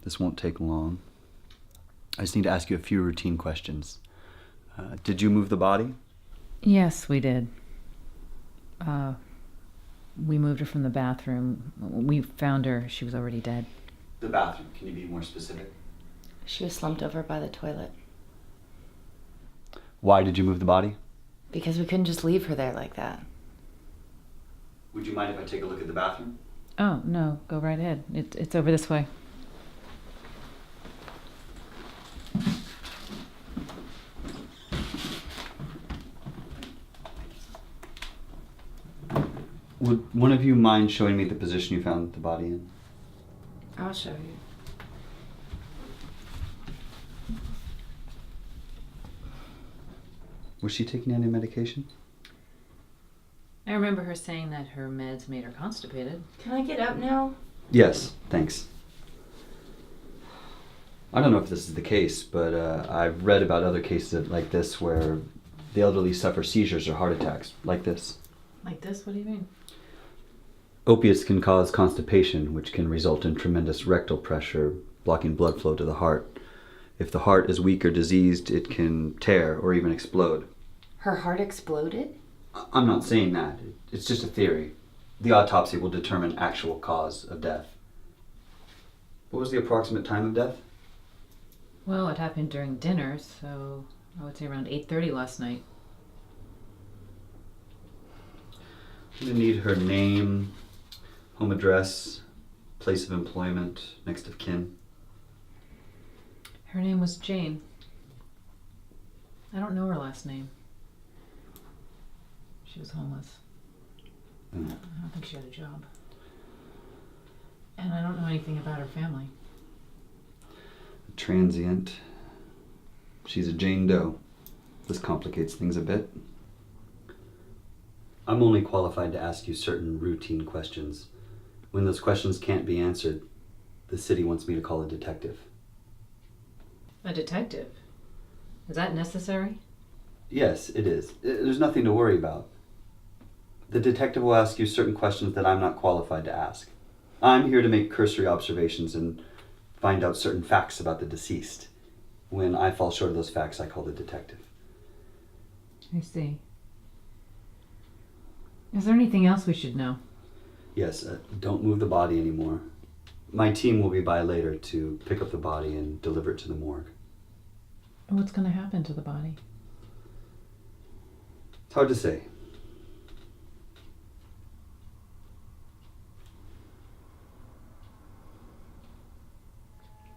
This won't take long. I just need to ask you a few routine questions. Did you move the body? Yes, we did. We moved her from the bathroom. We found her. She was already dead. The bathroom. Can you be more specific? She was slumped over by the toilet. Why did you move the body? Because we couldn't just leave her there like that. Would you mind if I take a look at the bathroom? Oh, no. Go right ahead. It's over this way. Would one of you mind showing me the position you found the body in? I'll show you. Was she taking any medication? I remember her saying that her meds made her constipated. Can I get up now? Yes, thanks. I don't know if this is the case, but I've read about other cases like this where the elderly suffer seizures or heart attacks, like this. Like this? What do you mean? Opiates can cause constipation, which can result in tremendous rectal pressure, blocking blood flow to the heart. If the heart is weak or diseased, it can tear or even explode. Her heart exploded? I'm not saying that. It's just a theory. The autopsy will determine actual cause of death. What was the approximate time of death? Well, it happened during dinner, so I would say around 8:30 last night. I'm going to need her name, home address, place of employment, next of kin. Her name was Jane. I don't know her last name. She was homeless. I don't think she had a job. And I don't know anything about her family. Transient. She's a Jane Doe. This complicates things a bit. I'm only qualified to ask you certain routine questions. When those questions can't be answered, the city wants me to call a detective. A detective? Is that necessary? Yes, it is. There's nothing to worry about. The detective will ask you certain questions that I'm not qualified to ask. I'm here to make cursory observations and find out certain facts about the deceased. When I fall short of those facts, I call the detective. I see. Is there anything else we should know? Yes, don't move the body anymore. My team will be by later to pick up the body and deliver it to the morgue. What's going to happen to the body? It's hard to say.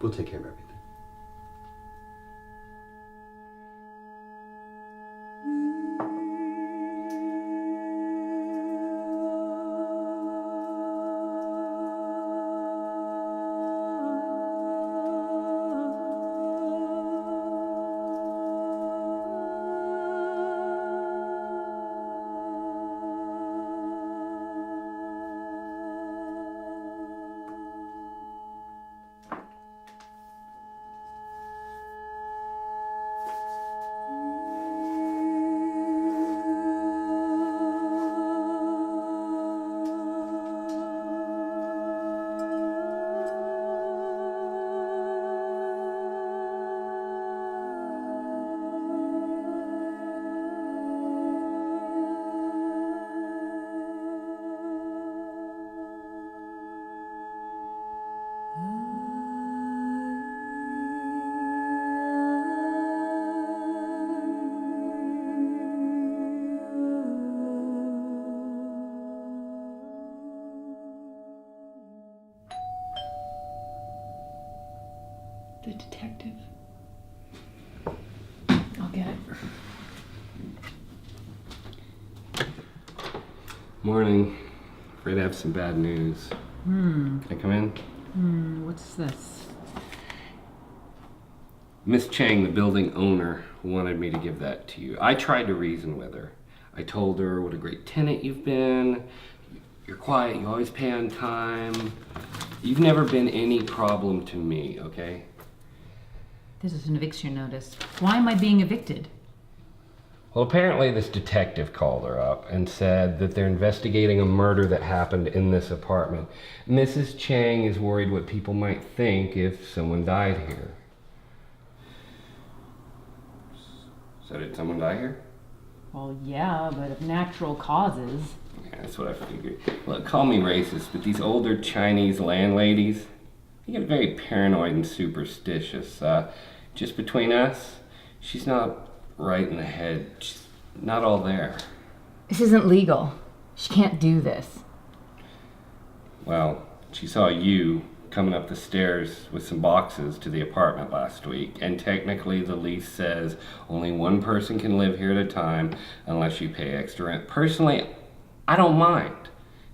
We'll take care of everything. detective. I'll get it. Morning. Afraid I have some bad news. Can I come in? What's this? Miss Chang, the building owner, wanted me to give that to you. I tried to reason with her. I told her what a great tenant you've been. You're quiet, you always pay on time. You've never been any problem to me, okay? This is an eviction notice. Why am I being evicted? Well, apparently this detective called her up and said that they're investigating a murder that happened in this apartment. Mrs. Chang is worried what people might think if someone died here. So did someone die here? Well, yeah, but of natural causes. Yeah, that's what I figured. Look, call me racist, but these older Chinese landladies, they get very paranoid and superstitious. Just between us, she's not right in the head. She's not all there. This isn't legal. She can't do this. Well, she saw you coming up the stairs with some boxes to the apartment last week, and technically the lease says only one person can live here at a time unless you pay extra rent. Personally, I don't mind.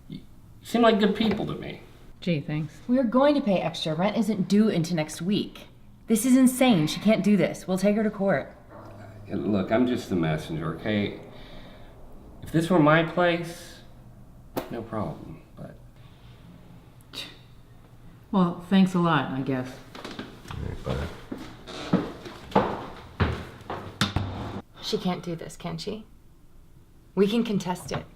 You seem like good people to me. Gee, thanks. We're going to pay extra. Rent isn't due into next week. This is insane. She can't do this. We'll take her to court. Look, I'm just the messenger, okay? If this were my place, no problem, but... Well, thanks a lot, I guess. She can't do this, can she? We can contest it.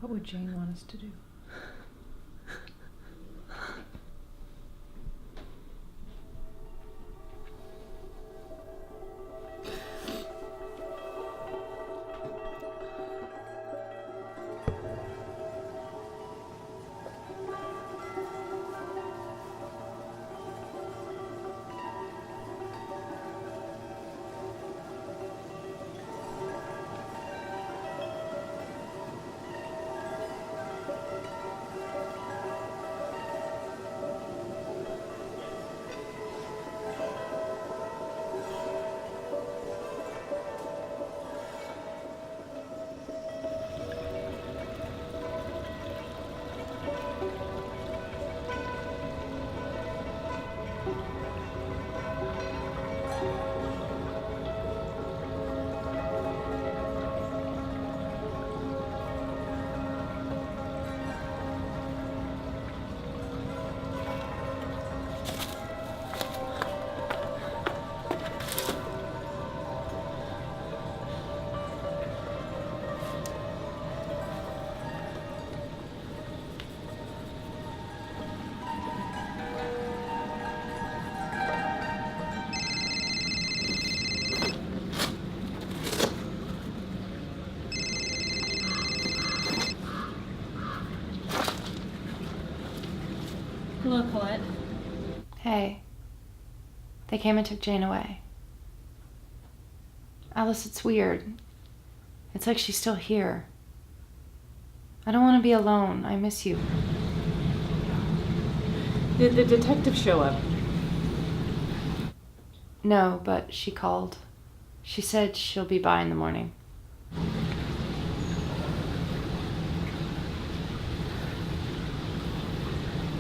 What would Jane want us to do? Hello, Colette. Hey. They came and took Jane away. Alice, it's weird. It's like she's still here. I don't want to be alone. I miss you. Did the detective show up? No, but she called. She said she'll be by in the morning.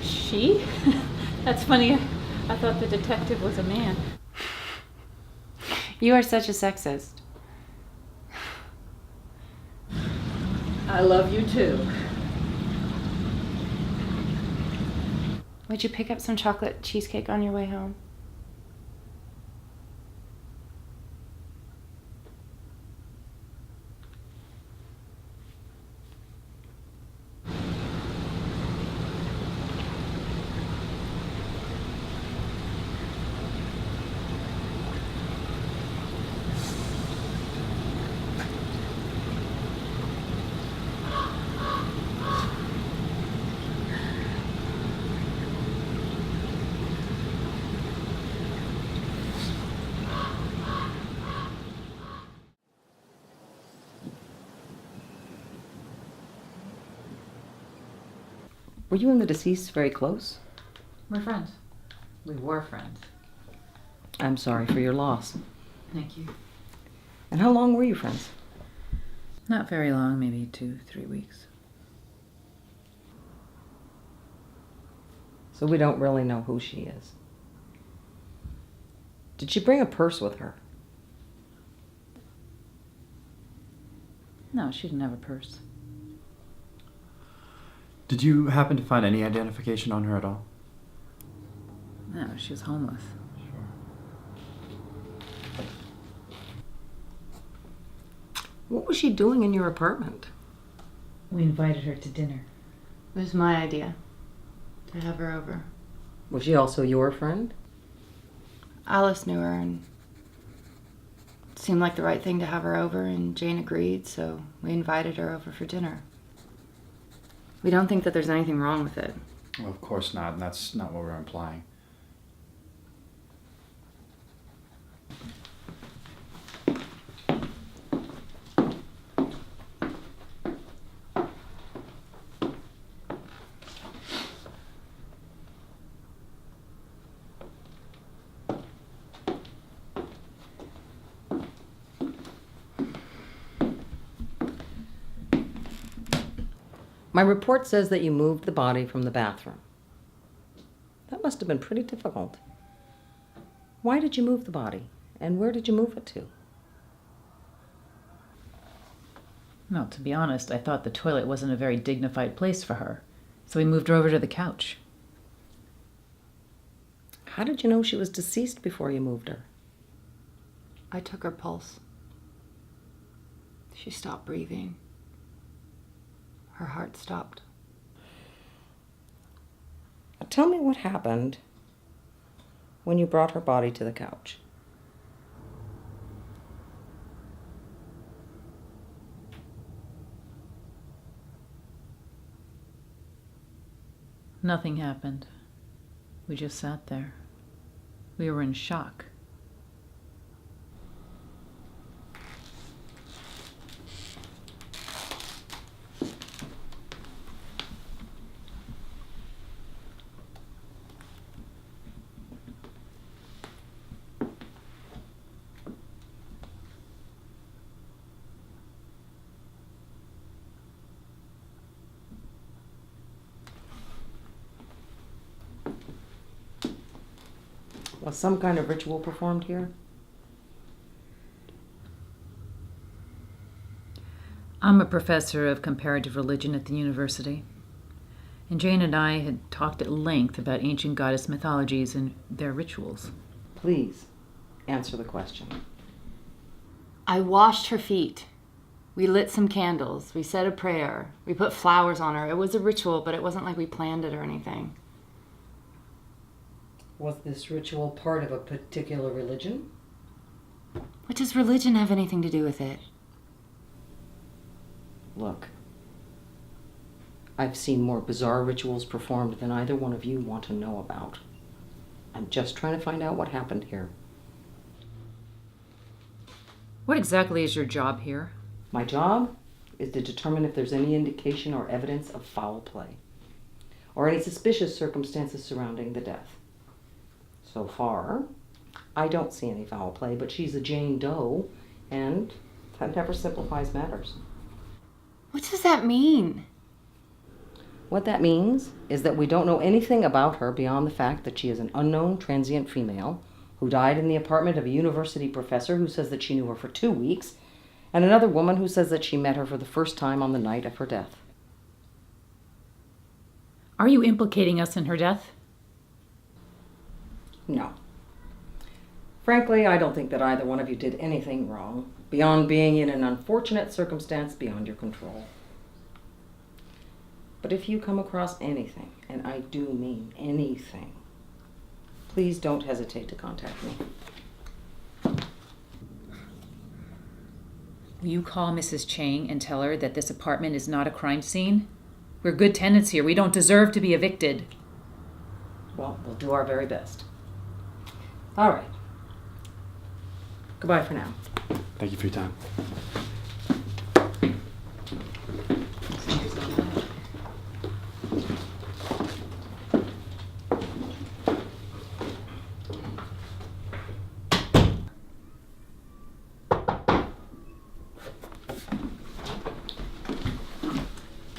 She? That's funny. I thought the detective was a man. You are such a sexist. I love you too. Would you pick up some chocolate cheesecake on your way home? Were you and the deceased very close? We're friends. We were friends. I'm sorry for your loss. Thank you. And how long were you friends? Not very long, maybe 2-3 weeks. So we don't really know who she is. Did she bring a purse with her? No, she didn't have a purse. Did you happen to find any identification on her at all? No, she was homeless. What was she doing in your apartment? We invited her to dinner. It was my idea to have her over. Was she also your friend? Alice knew her, and it seemed like the right thing to have her over, and Jane agreed, so we invited her over for dinner. We don't think that there's anything wrong with it. Well, of course not, and that's not what we're implying. My report says that you moved the body from the bathroom. That must have been pretty difficult. Why did you move the body? And where did you move it to? No, to be honest, I thought the toilet wasn't a very dignified place for her. So we moved her over to the couch. How did you know she was deceased before you moved her? I took her pulse. She stopped breathing. Her heart stopped. Now tell me what happened when you brought her body to the couch. Nothing happened. We just sat there. We were in shock. Was some kind of ritual performed here? I'm a professor of comparative religion at the university. And Jane and I had talked at length about ancient goddess mythologies and their rituals. Please answer the question. I washed her feet. We lit some candles. We said a prayer. We put flowers on her. It was a ritual, but it wasn't like we planned it or anything. Was this ritual part of a particular religion? What does religion have anything to do with it? Look, I've seen more bizarre rituals performed than either one of you want to know about. I'm just trying to find out what happened here. What exactly is your job here? My job is to determine if there's any indication or evidence of foul play, or any suspicious circumstances surrounding the death. So far, I don't see any foul play, but she's a Jane Doe, and that never simplifies matters. What does that mean? What that means is that we don't know anything about her beyond the fact that she is an unknown transient female who died in the apartment of a university professor who says that she knew her for 2 weeks, and another woman who says that she met her for the first time on the night of her death. Are you implicating us in her death? No. Frankly, I don't think that either one of you did anything wrong, beyond being in an unfortunate circumstance beyond your control. But if you come across anything, and I do mean anything, please don't hesitate to contact me. Will you call Mrs. Chang and tell her that this apartment is not a crime scene? We're good tenants here. We don't deserve to be evicted. Well, we'll do our very best. All right. Goodbye for now. Thank you for your time.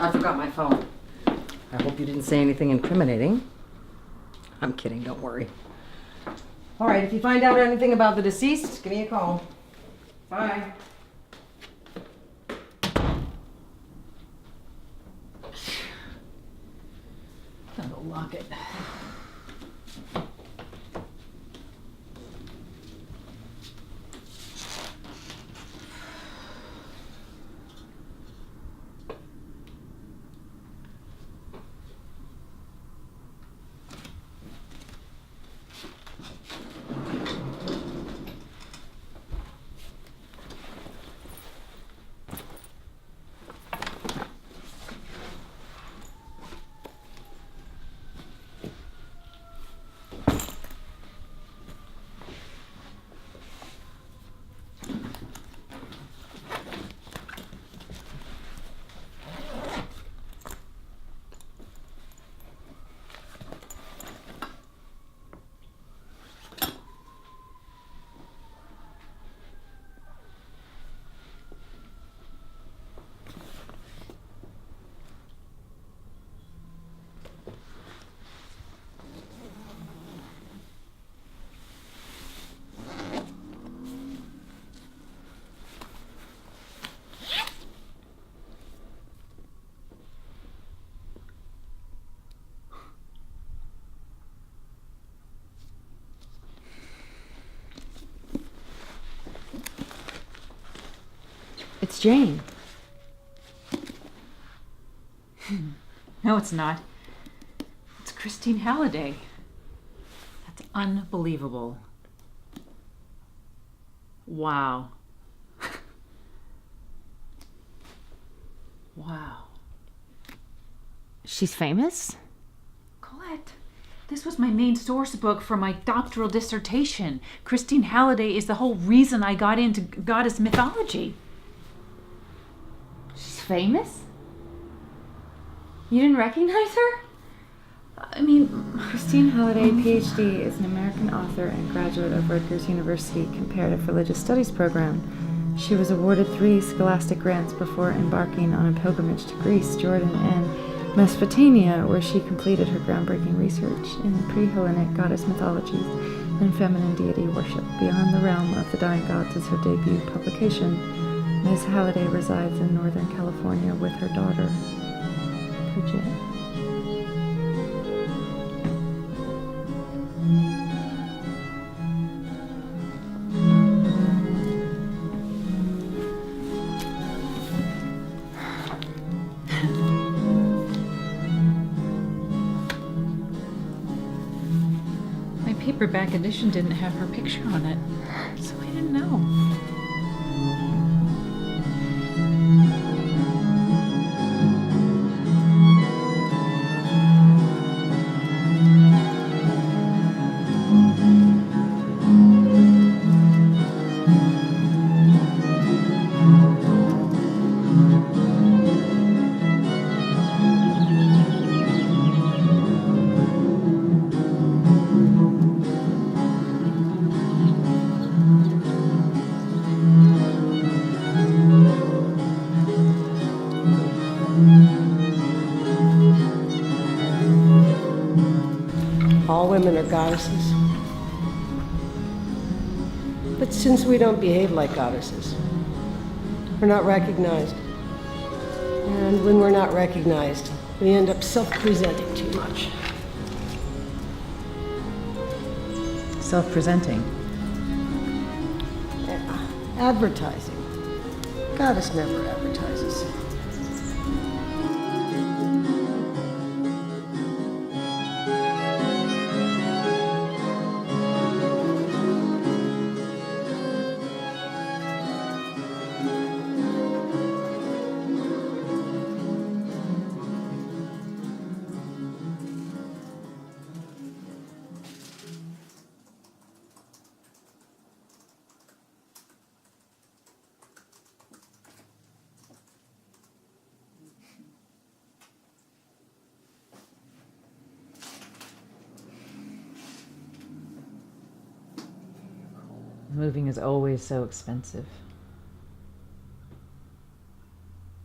I forgot my phone. I hope you didn't say anything incriminating. I'm kidding, don't worry. All right, if you find out anything about the deceased, give me a call. Bye. Gotta go lock it. It's Jane. No, it's not. It's Christine Halliday. That's unbelievable. Wow. Wow. She's famous? Colette, this was my main source book for my doctoral dissertation. Christine Halliday is the whole reason I got into goddess mythology. She's famous? You didn't recognize her? I mean, Christine Halliday, PhD, is an American author and graduate of Rutgers University Comparative Religious Studies program. She was awarded 3 scholastic grants before embarking on a pilgrimage to Greece, Jordan, and Mesopotamia, where she completed her groundbreaking research in pre-Hellenic goddess mythologies and feminine deity worship. Beyond the Realm of the Dying Gods is her debut publication. Ms. Halliday resides in Northern California with her daughter, Bridget. my paperback edition didn't have her picture on it, so I didn't know. All women are goddesses. But since we don't behave like goddesses, we're not recognized. And when we're not recognized, we end up self-presenting too much. Self-presenting. Advertising. Goddess never advertises. Moving is always so expensive.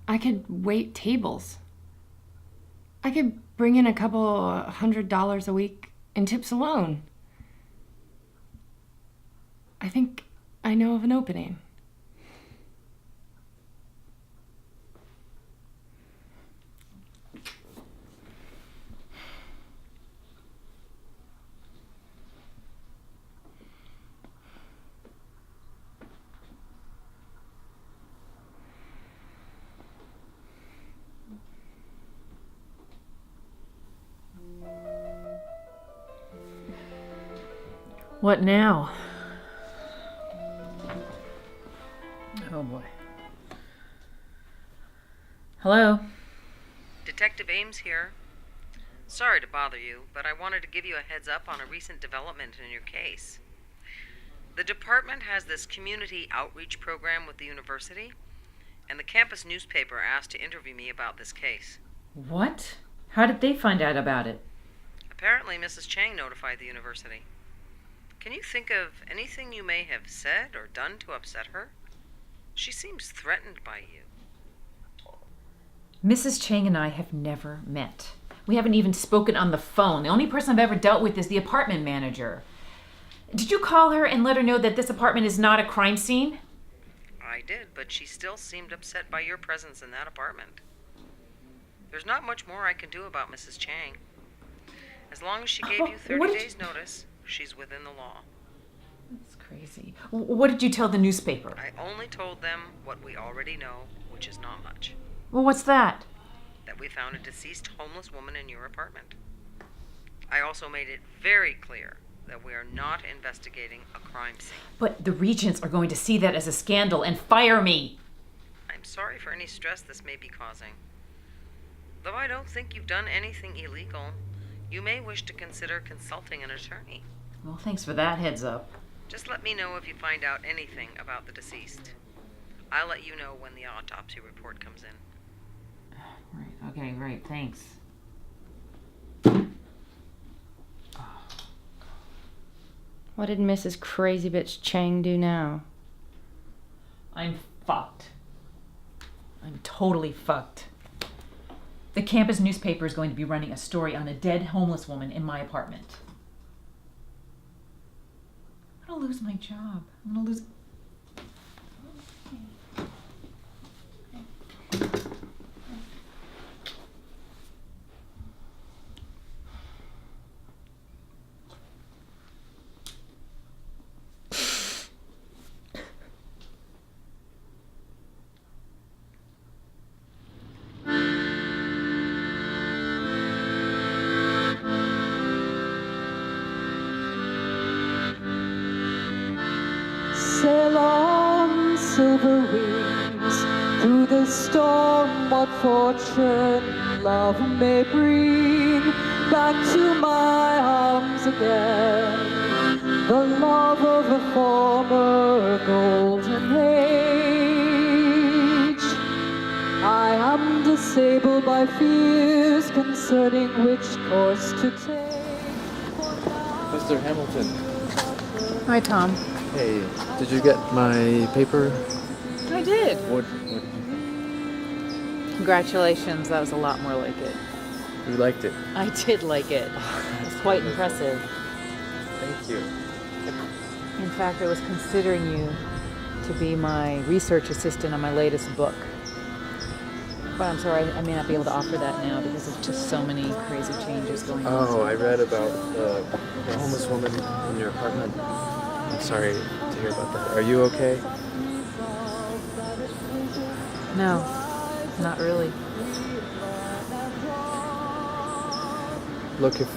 I could wait tables. I could bring in a couple $100 a week in tips alone. I think I know of an opening. What now? Oh boy. Hello? Detective Ames here. Sorry to bother you, but I wanted to give you a heads up on a recent development in your case. The department has this community outreach program with the university, and the campus newspaper asked to interview me about this case. What? How did they find out about it? Apparently, Mrs. Chang notified the university. Can you think of anything you may have said or done to upset her? She seems threatened by you. Mrs. Chang and I have never met. We haven't even spoken on the phone. The only person I've ever dealt with is the apartment manager. Did you call her and let her know that this apartment is not a crime scene? I did, but she still seemed upset by your presence in that apartment. There's not much more I can do about Mrs. Chang. As long as she gave you 30 days' notice, she's within the law. That's crazy. What did you tell the newspaper? I only told them what we already know, which is not much. Well, what's that? That we found a deceased homeless woman in your apartment. I also made it very clear that we are not investigating a crime scene. But the Regents are going to see that as a scandal and fire me. I'm sorry for any stress this may be causing. Though I don't think you've done anything illegal, you may wish to consider consulting an attorney. Well, thanks for that heads up. Just let me know if you find out anything about the deceased. I'll let you know when the autopsy report comes in. Right, okay, great, thanks. What did Mrs. Crazy Bitch Chang do now? I'm fucked. I'm totally fucked. The campus newspaper is going to be running a story on a dead homeless woman in my apartment. I'm gonna lose my job. I'm gonna lose... Sail on, silver wings, through the storm, what fortune love may bring back to my arms again, the love of a former golden age. I am disabled by fears concerning which course to take. Mr. Hamilton. Hi, Tom. Hey, did you get my paper? I did. What Congratulations, that was a lot more like it. you liked it? I did like it. It's quite impressive. Thank you. In fact, I was considering you to be my research assistant on my latest book. But I'm sorry, I may not be able to offer that now because of just so many crazy changes going on. Oh, I read about the homeless woman in your apartment. I'm sorry to hear about that. Are you okay? No, not really. Look, if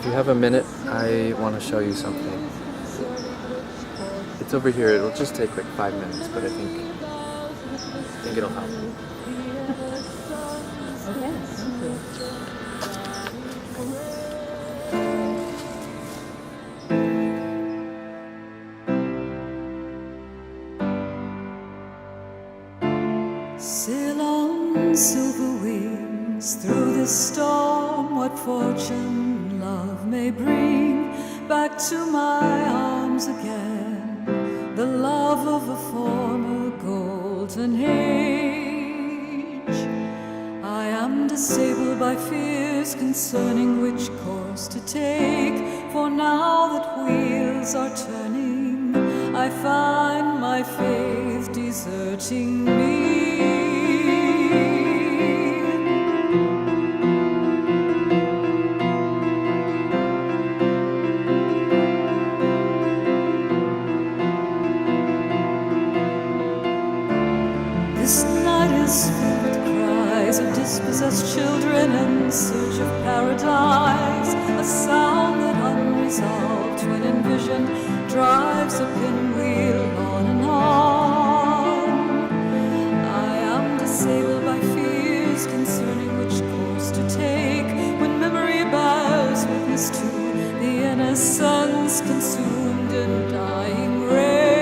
you have a minute, I want to show you something. It's over here. It'll just take like 5 minutes, but I think it'll help. Okay, thank you. Sail on, silver wings, through the storm, what fortune love may bring back to my arms again, the love of a former golden age. I am disabled by fears concerning which course to take. For now that wheels are turning, I find my faith deserting me. This night is filled with cries of dispossessed children in search of paradise. A sound that unresolved to an envision drives a pinwheel on and on. I am disabled by fears concerning which course to take, when memory bears witness to the innocence consumed in dying rage.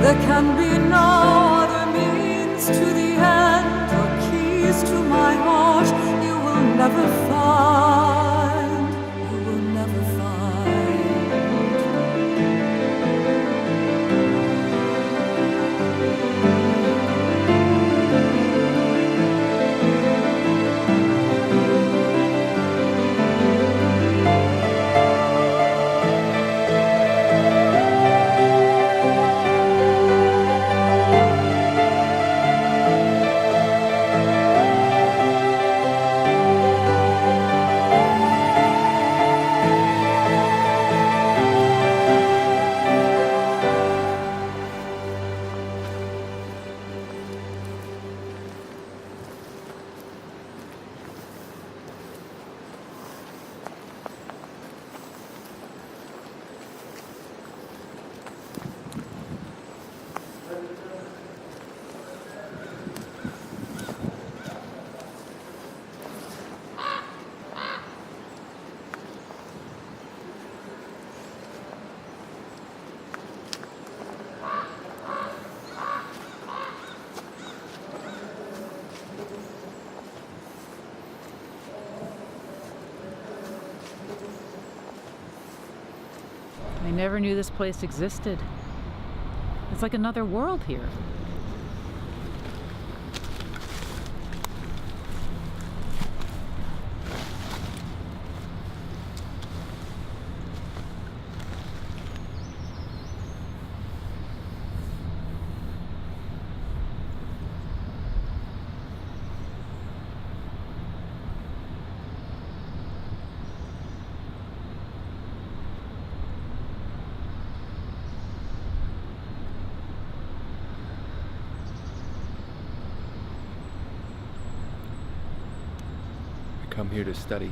There can be no other means to the end or keys to my heart. You will never find, you will never I never knew this place existed. It's like another world here. Come here to study.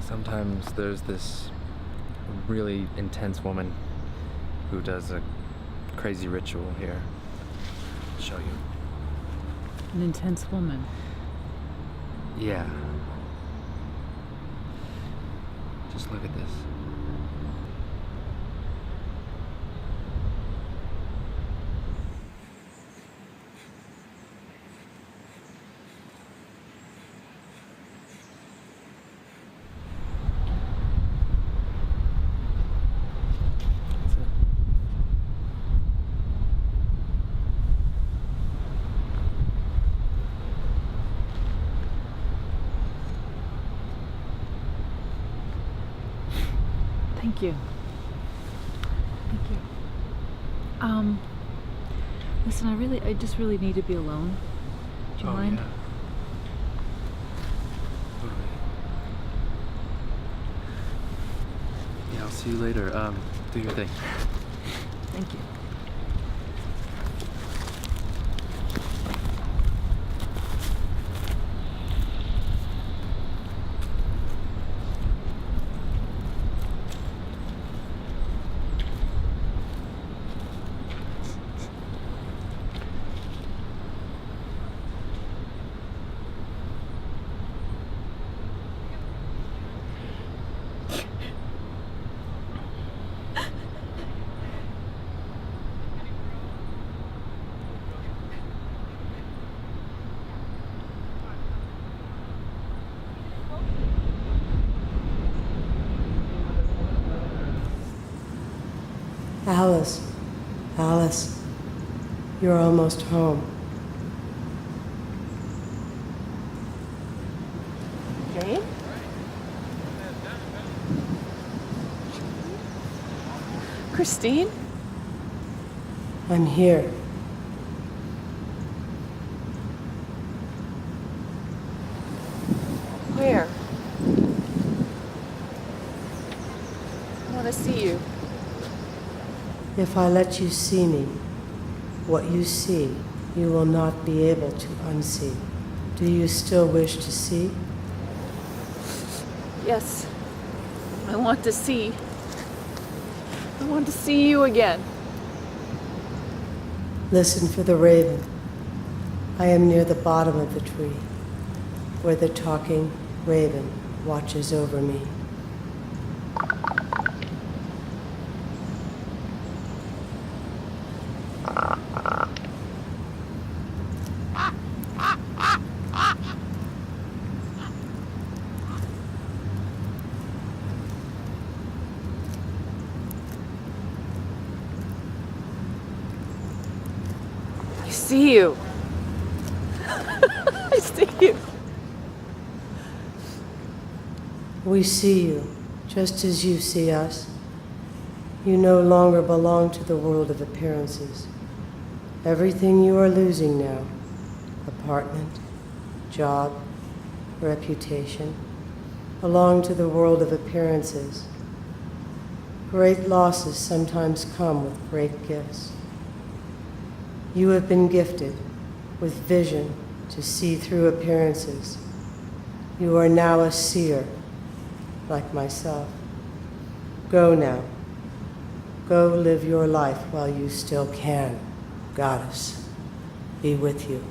Sometimes there's this really intense woman who does a crazy ritual here. I'll show you. An intense woman. Yeah. Just look at this. Thank you. Thank you. Listen, I just really need to be alone. Do you mind? Yeah. Totally. Yeah, I'll see you later. Do your thing. Thank you. Alice, Alice, you're almost home. Jane? Christine? I'm here. Where? I want to see you. If I let you see me, what you see, you will not be able to unsee. Do you still wish to see? Yes. I want to see. I want to see you again. Listen for the raven. I am near the bottom of the tree, where the talking raven watches over me. I see you. I see you. We see you, just as you see us. You no longer belong to the world of appearances. Everything you are losing now, apartment, job, reputation, belong to the world of appearances. Great losses sometimes come with great gifts. You have been gifted with vision to see through appearances. You are now a seer, like myself. Go now. Go live your life while you still can. Goddess, be with you.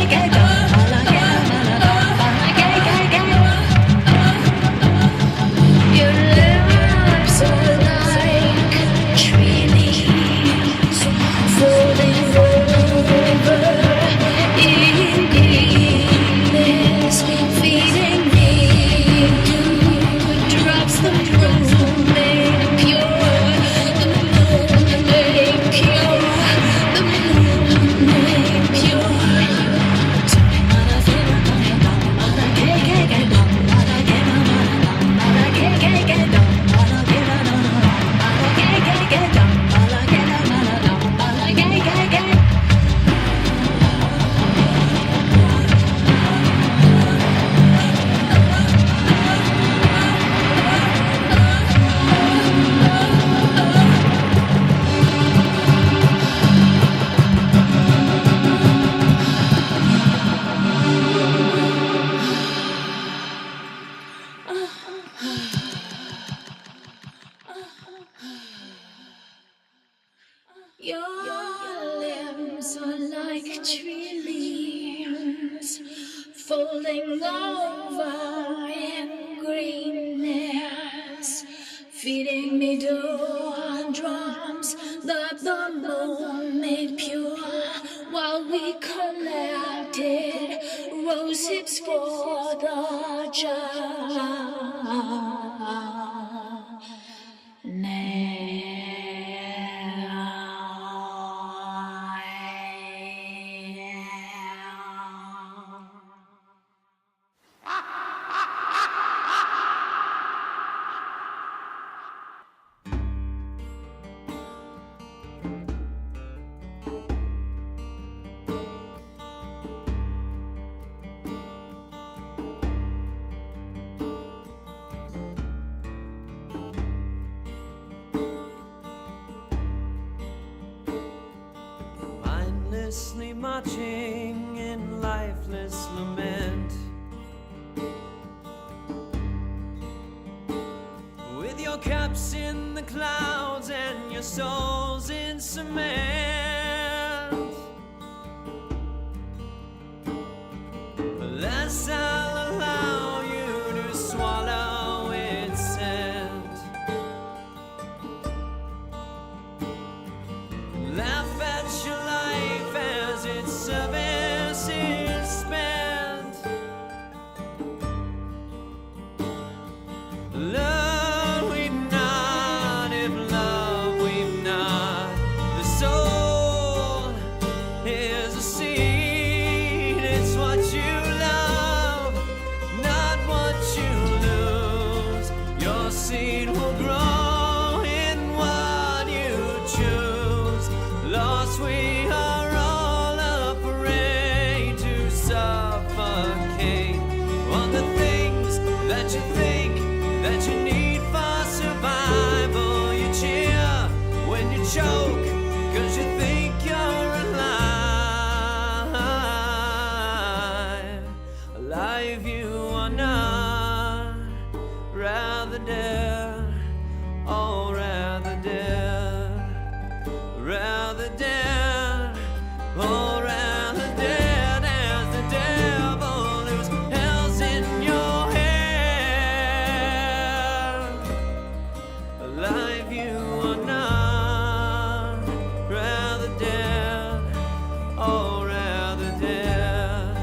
Get Your limbs are like tree leaves, folding over in greenness, feeding me dawn drums that the moon made pure, while we collected rose hips for the mindlessly marching in lifeless lament, with your caps in the clouds and your souls in cement. Less I'll allow you to swallow its scent. Laugh at your life as its service is spent. Love we've not, if love we've not. The soul is a seed, it's what you love, not what you lose. Your seed will grow in what you choose. Lost we are all afraid to suffocate on the things that you think that you need for survival. You cheer when you choke, cause you think you're alive. Alive you are not, rather dead, oh rather dead, rather dead, oh rather dead as the devil whose hell's in your hair. Alive you are not, rather dead, oh rather dead.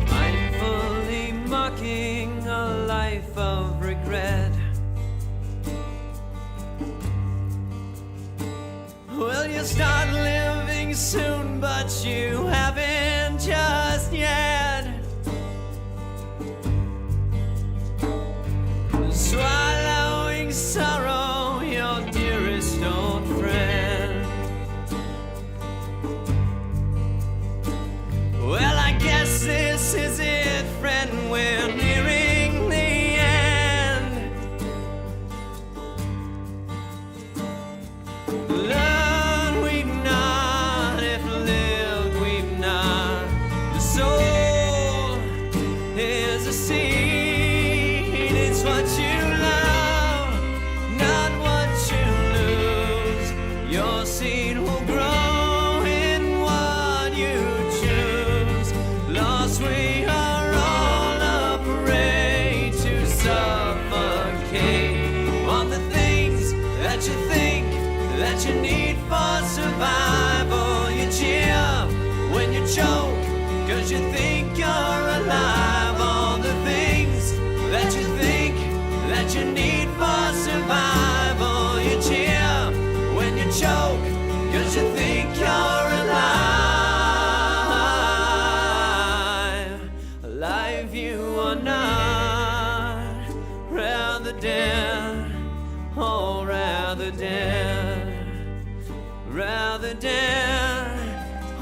Mindfully mocking a life of regret. Well, you start living soon, but you haven't just yet. Swallowing sorrow, your dearest old friend. Well, I guess this is it, friend. We're nearing the end. Learned we've not, if lived we've not. The soul is a seed, it's what you love, not what you lose. Your seed will grow in what you choose. Lost we are all afraid to suffocate on the things that you think that you need for survival. You cheer when you choke, cause you think you're alive. All the things that you think that you need for survival. You cheer when you choke, cause you think you're alive. Alive you are not, rather dead, oh rather dead, rather dead,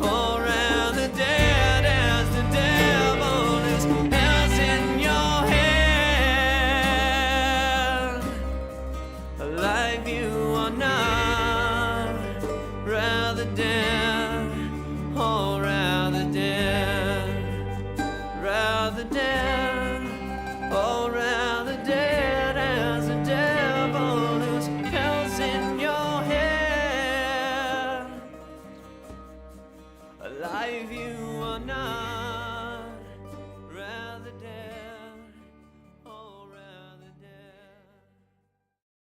oh rather dead as the rather dare. Alright.